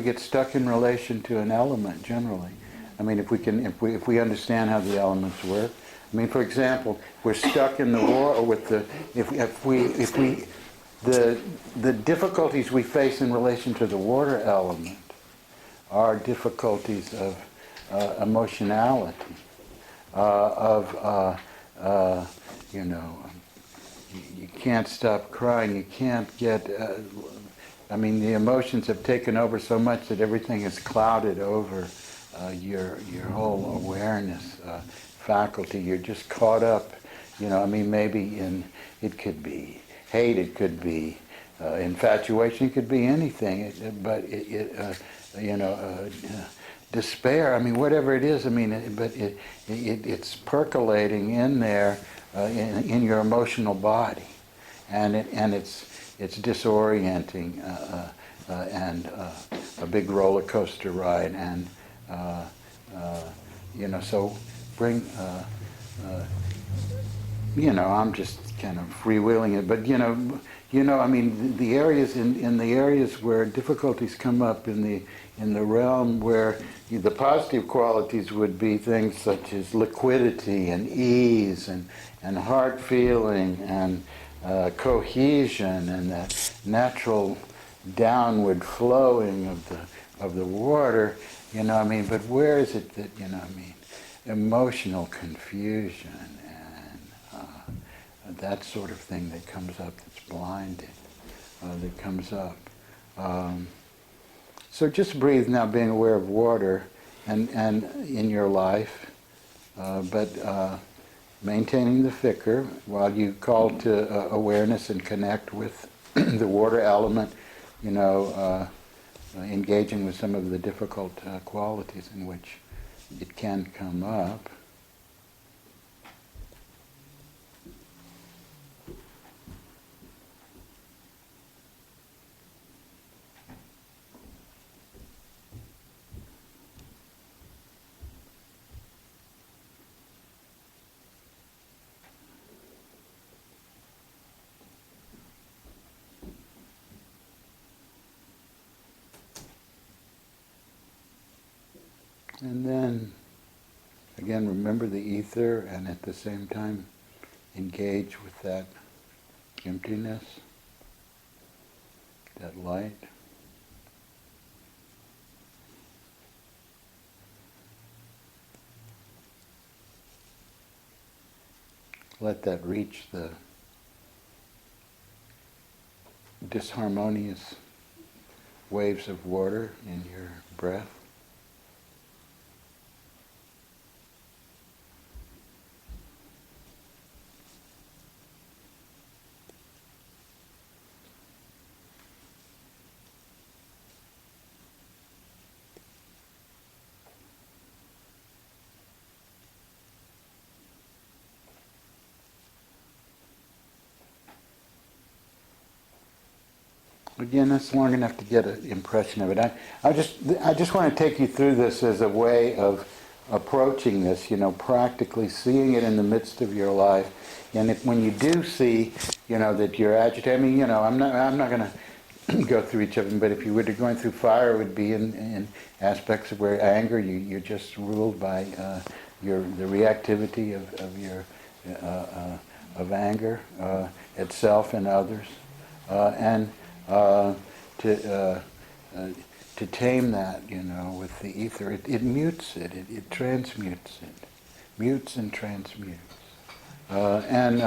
S6: in relation to an element generally. If we understand how the elements work. For example, we're stuck in the war with the difficulties we face in relation to the water element are difficulties of emotionality, you can't stop crying, you can't get, the emotions have taken over so much that everything is clouded over your whole awareness faculty. You're just caught up, maybe it could be hate, it could be infatuation, it could be anything, despair, whatever it is, it's percolating in there in your emotional body, and it's disorienting and a big roller coaster ride, and so bring I'm just kind of freewheeling it, but the areas in the areas where difficulties come up in the realm where the positive qualities would be things such as liquidity and ease and heart feeling and cohesion and that natural downward flowing of the water, but where is it that, emotional confusion and that sort of thing that comes up, that's blinding, that comes up. So just breathe now, being aware of water and in your life, but maintaining the fikr while you call to awareness and connect with the water element, engaging with some of the difficult qualities in which it can come up. And then, again, remember the ether and at the same time engage with that emptiness, that light. Let that reach the disharmonious waves of water in your breath. Again, that's long enough to get an impression of it. I just want to take you through this as a way of approaching this, practically seeing it in the midst of your life. And when you do see, that you're agitated, I'm not going to go through each of them, but if you were going through fire, it would be in aspects of where anger, you're just ruled by the reactivity of anger itself and others, and to tame that, with the ether, it mutes it, it transmutes it, mutes and transmutes, and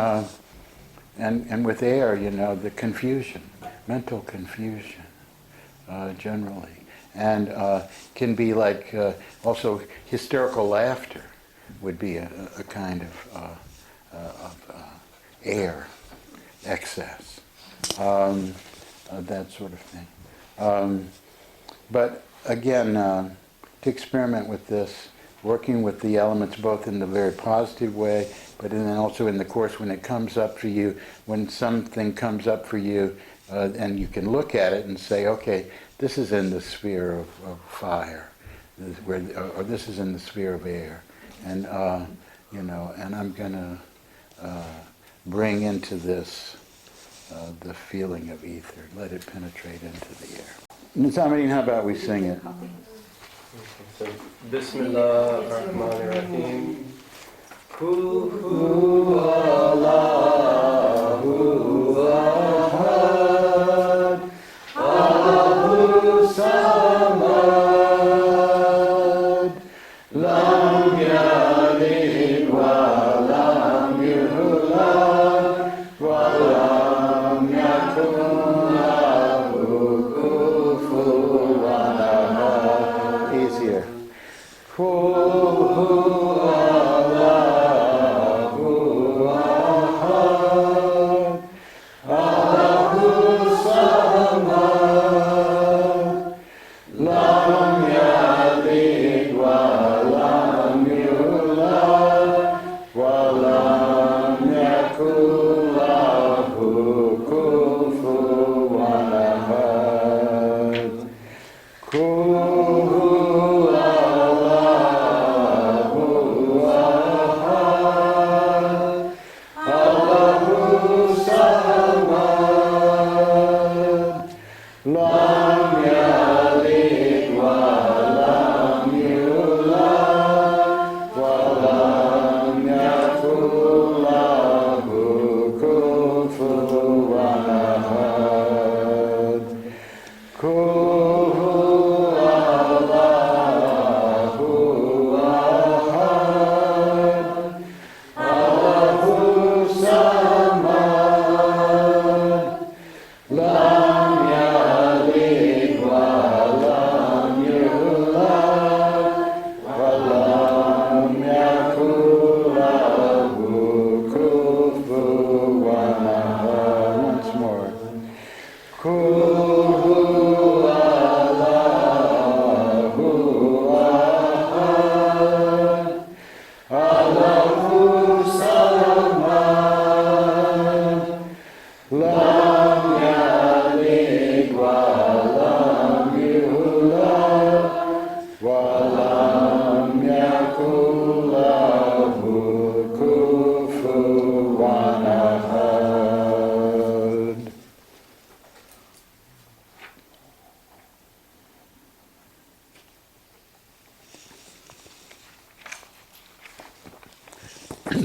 S6: with air, the confusion, mental confusion, generally, and can be like also hysterical laughter would be a kind of air excess. That sort of thing. But again, to experiment with this, working with the elements both in the very positive way, but then also in the Course when it comes up for you, when something comes up for you, and you can look at it and say, okay, this is in the sphere of fire, or this is in the sphere of air, and and I'm going to bring into this the feeling of ether. Let it penetrate into the air. Nizamuddin, how about we sing it?
S2: So, Bismillah ar-Rahman ar-Rahim. Hu Allahu Ahad, Allahu Samad, Lam Yalid wa Lam Yulad wa Lam Yakun Lahu Kufuwan Ahad.
S6: Easier.
S2: Hu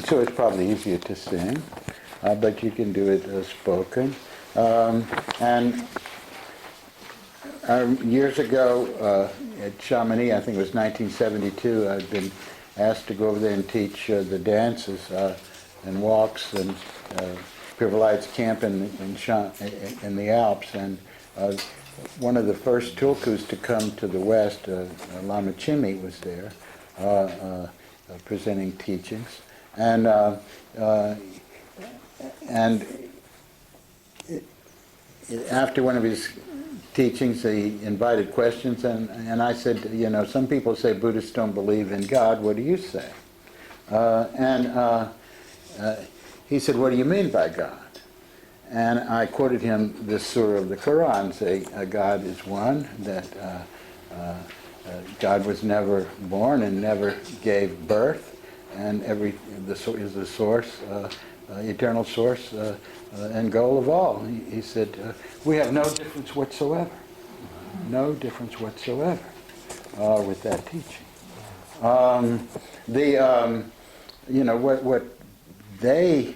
S6: so it's probably easier to sing, but you can do it spoken. And years ago at Chamonix, I think it was 1972, I'd been asked to go over there and teach the dances and walks and Lights camp in the Alps. And one of the first tulkus to come to the West, Lama Chimi, was there presenting teachings. And after one of his teachings, he invited questions, and I said, you know, some people say Buddhists don't believe in God. What do you say? He said, what do you mean by God? And I quoted him this surah of the Quran, say, God is one, that God was never born and never gave birth, and is the source, eternal source, and goal of all. He said, we have no difference whatsoever. No difference whatsoever with that teaching. You know, what they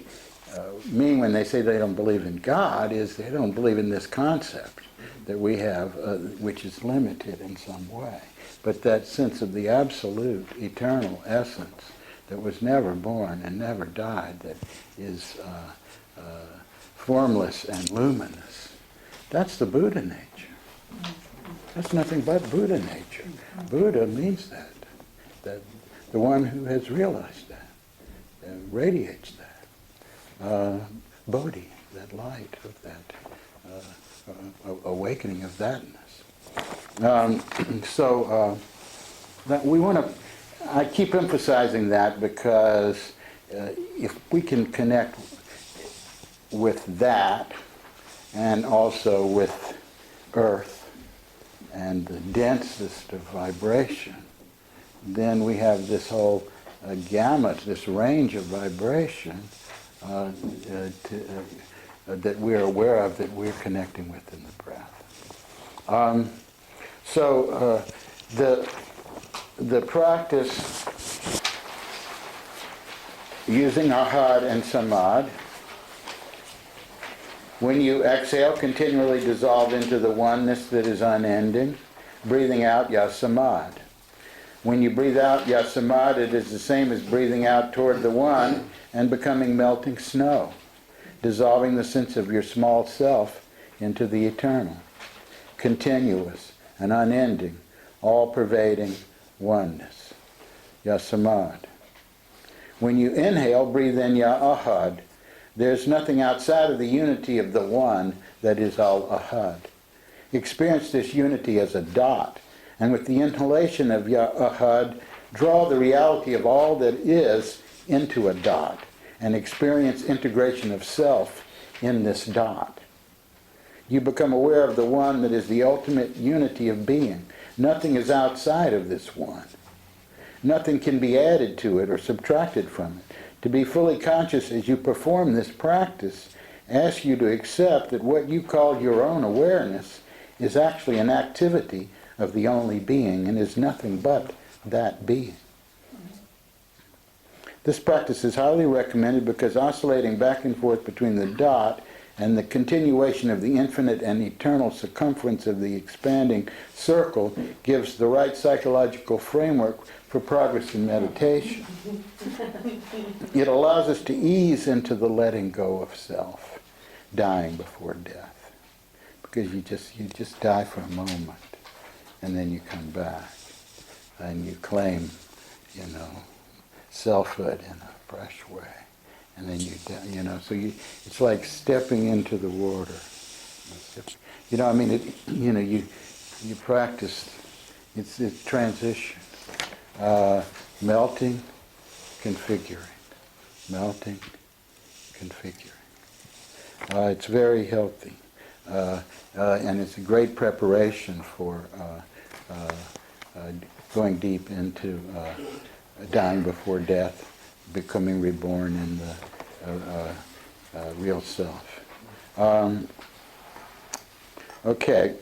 S6: mean when they say they don't believe in God is they don't believe in this concept that we have, which is limited in some way. But that sense of the absolute, eternal essence that was never born and never died, that is formless and luminous, that's the Buddha nature. That's nothing but Buddha nature. Buddha means that the one who has realized that, radiates that. Bodhi, that light of that awakening of thatness. That we want to, I keep emphasizing that because if we can connect with that and also with earth and the densest of vibration, then we have this whole gamut, this range of vibration that we're aware of, that we're connecting with in the breath. The practice using ahad and samad, when you exhale, continually dissolve into the oneness that is unending, breathing out ya samad. When you breathe out ya samad, it is the same as breathing out toward the one and becoming melting snow, dissolving the sense of your small self into the eternal, continuous and unending, all-pervading oneness. Ya samad. When you inhale, breathe in ya ahad. There's nothing outside of the unity of the one that is al-ahad. Experience this unity as a dot, and with the inhalation of ya ahad, draw the reality of all that is into a dot, and experience integration of self in this dot. You become aware of the one that is the ultimate unity of being. Nothing is outside of this one. Nothing can be added to it or subtracted from it. To be fully conscious as you perform this practice asks you to accept that what you call your own awareness is actually an activity of the only being and is nothing but that being. This practice is highly recommended because oscillating back and forth between the dot and the continuation of the infinite and eternal circumference of the expanding circle gives the right psychological framework for progress in meditation. It allows us to ease into the letting go of self, dying before death. Because you just die for a moment, and then you come back, and you claim, selfhood in a fresh way. And then so it's like stepping into the water. You practice, it's transition. Melting, configuring. Melting, configuring. It's very healthy. And it's a great preparation for going deep into dying before death, becoming reborn in the real self. Okay.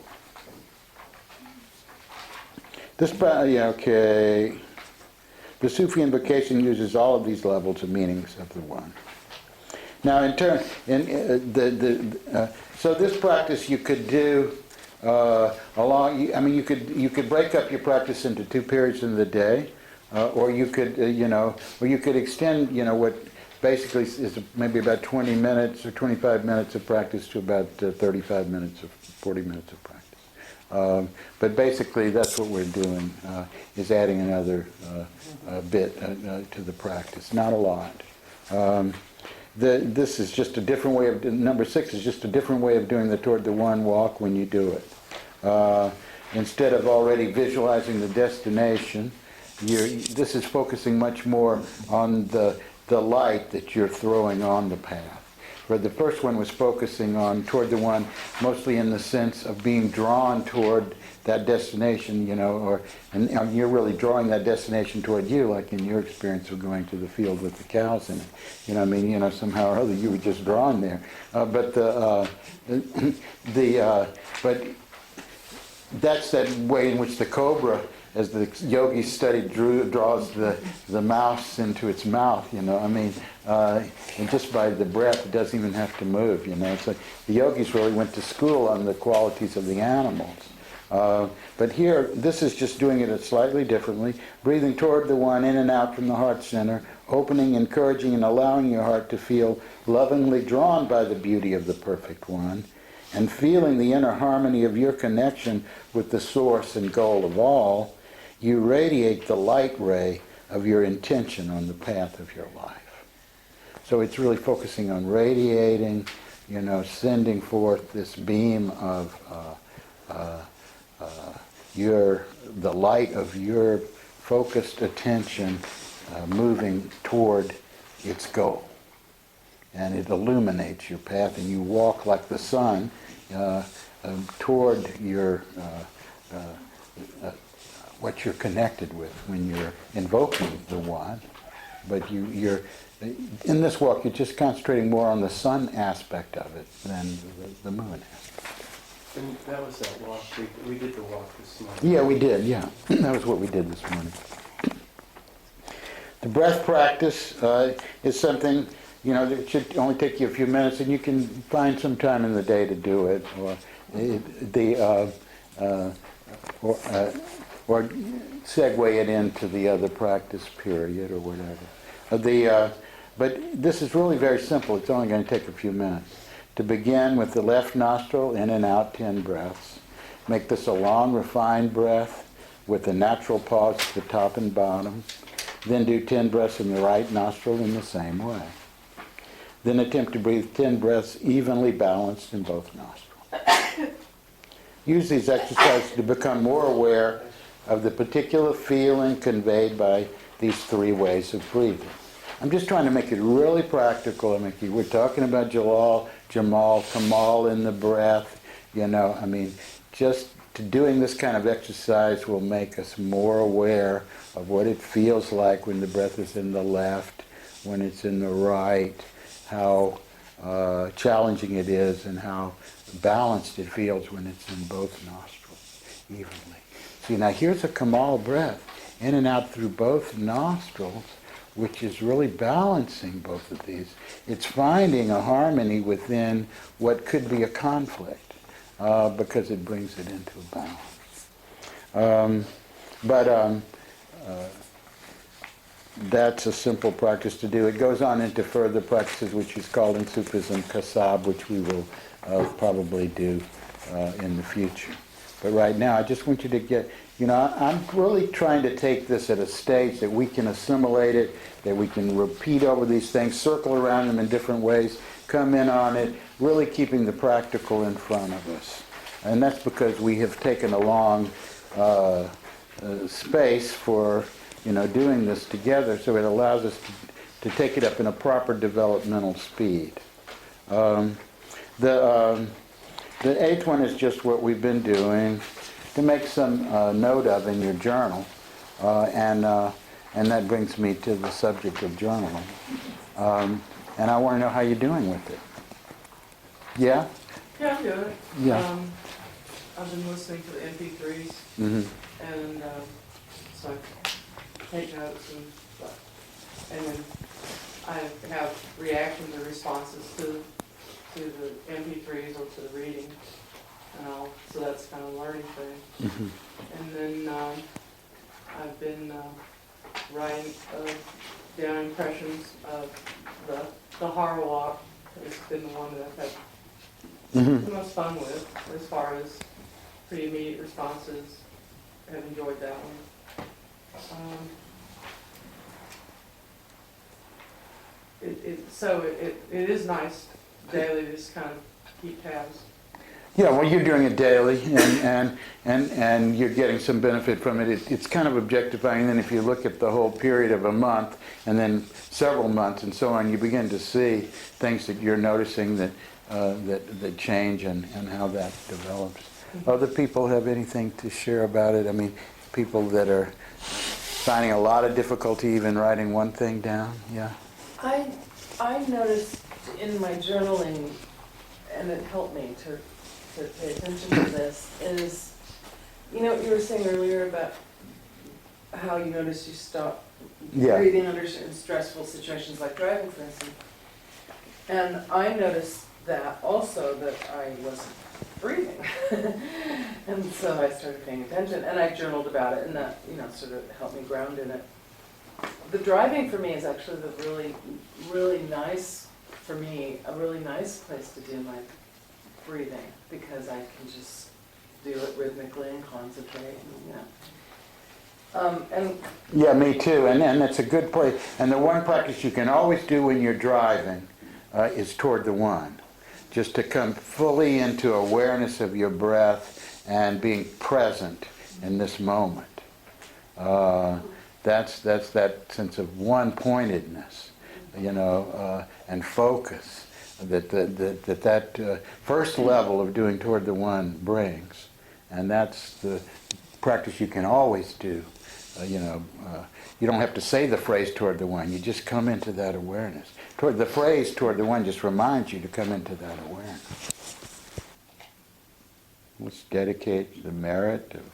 S6: The Sufi invocation uses all of these levels of meanings of the one. Now, so this practice you could do you could break up your practice into 2 periods in the day, or you could extend, what basically is maybe about 20 minutes or 25 minutes of practice to about 35 minutes or 40 minutes of practice. But basically, that's what we're doing, is adding another bit to the practice. Not a lot. This is just a different way of, number 6 is just a different way of doing the Toward the One walk when you do it. Instead of already visualizing the destination, this is focusing much more on the light that you're throwing on the path. Where the first one was focusing on Toward the One, mostly in the sense of being drawn toward that destination, and you're really drawing that destination toward you, like in your experience of going to the field with the cows in it. Somehow or other you were just drawn there. But that's that way in which the cobra, as the yogi studied, draws the mouse into its mouth, and just by the breath, it doesn't even have to move, It's like the yogis really went to school on the qualities of the animals. But here, this is just doing it slightly differently, breathing toward the one, in and out from the heart center, opening, encouraging, and allowing your heart to feel lovingly drawn by the beauty of the perfect one, and feeling the inner harmony of your connection with the source and goal of all. You radiate the light ray of your intention on the path of your life. So it's really focusing on radiating, sending forth this beam of the light of your focused attention moving toward its goal. And it illuminates your path, and you walk like the sun toward your what you're connected with when you're invoking the one. But you're in this walk, you're just concentrating more on the sun aspect of it than the moon aspect.
S2: And that was that walk, we did the walk this morning.
S6: Yeah, we did, yeah. That was what we did this morning. The breath practice is something, that should only take you a few minutes, and you can find some time in the day to do it, or segue it into the other practice period or whatever. But this is really very simple. It's only going to take a few minutes. To begin with the left nostril, in and out 10 breaths. Make this a long, refined breath with a natural pause at the top and bottom. Then do 10 breaths in the right nostril in the same way. Then attempt to breathe 10 breaths evenly balanced in both nostrils. Use these exercises to become more aware of the particular feeling conveyed by these 3 ways of breathing. I'm just trying to make it really practical. We're talking about Jelal, Jemal, Kemal in the breath. Just doing this kind of exercise will make us more aware of what it feels like when the breath is in the left, when it's in the right, how challenging it is, and how balanced it feels when it's in both nostrils evenly. See, now here's a Kemal breath, in and out through both nostrils, which is really balancing both of these. It's finding a harmony within what could be a conflict, because it brings it into balance. That's a simple practice to do. It goes on into further practices, which is called in Sufism kasab, which we will probably do in the future. But right now, I just want you to get, I'm really trying to take this at a stage that we can assimilate it, that we can repeat over these things, circle around them in different ways, come in on it, really keeping the practical in front of us. And that's because we have taken a long space for, doing this together, so it allows us to take it up in a proper developmental speed. The 8th one is just what we've been doing to make some note of in your journal, and that brings me to the subject of journaling. And I want to know how you're doing with it. Yeah?
S7: Yeah, I'm doing it.
S6: Yeah.
S7: I've been listening to the MP3s,
S6: Mm-hmm.
S7: and so take notes and stuff. And then I have reactions or responses to the MP3s or to the reading. And so that's kind of a learning thing. And then I've been writing down impressions of the horror walk. It's been the one that I've had the most fun with, as far as pretty immediate responses. I've enjoyed that one. It is nice daily to just kind of keep tabs.
S6: Yeah, well, you're doing it daily, and you're getting some benefit from it. It's kind of objectifying. And then if you look at the whole period of a month, and then several months, and so on, you begin to see things that you're noticing that change and how that develops. Other people have anything to share about it? I mean, people that are finding a lot of difficulty even writing one thing down. Yeah.
S9: I noticed in my journaling, and it helped me to pay attention to this, is, you know what you were saying earlier about how you notice you stop breathing under certain stressful situations like driving, for instance. And I noticed that also, that I wasn't breathing. And so I started paying attention, and I journaled about it, and that, you know, sort of helped me ground in it. The driving for me is actually the really nice, for me, a really nice place to do my breathing, because I can just do it rhythmically and concentrate, and
S6: Yeah, me too, and that's a good place. And the one practice you can always do when you're driving is toward the one. Just to come fully into awareness of your breath and being present in this moment. That's that sense of one-pointedness, you know, and focus that first level of doing toward the one brings. And that's the practice you can always do. You don't have to say the phrase toward the one, you just come into that awareness. The phrase toward the one just reminds you to come into that awareness. Let's dedicate the merit of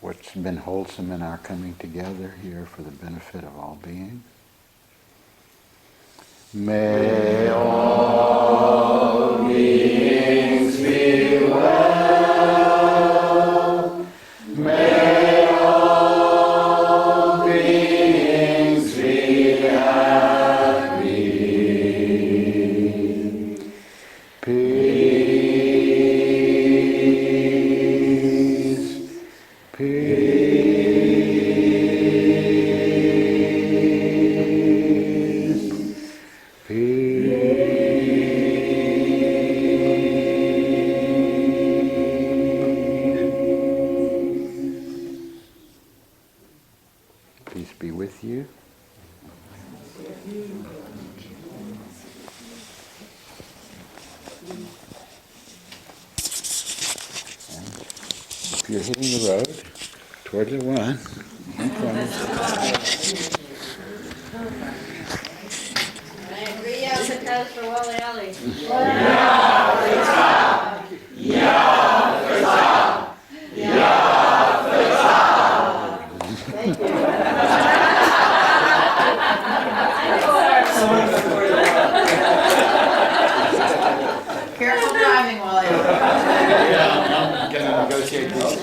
S6: what's been wholesome in our coming together here for the benefit of all beings. May all beings be well. May all beings be happy. Peace. Peace. Peace be with you. And if you're hitting the road toward the one,
S5: Three avocados for Wali Ali. Thank you.
S7: Careful driving, Wally.
S6: yeah, I'm gonna negotiate this.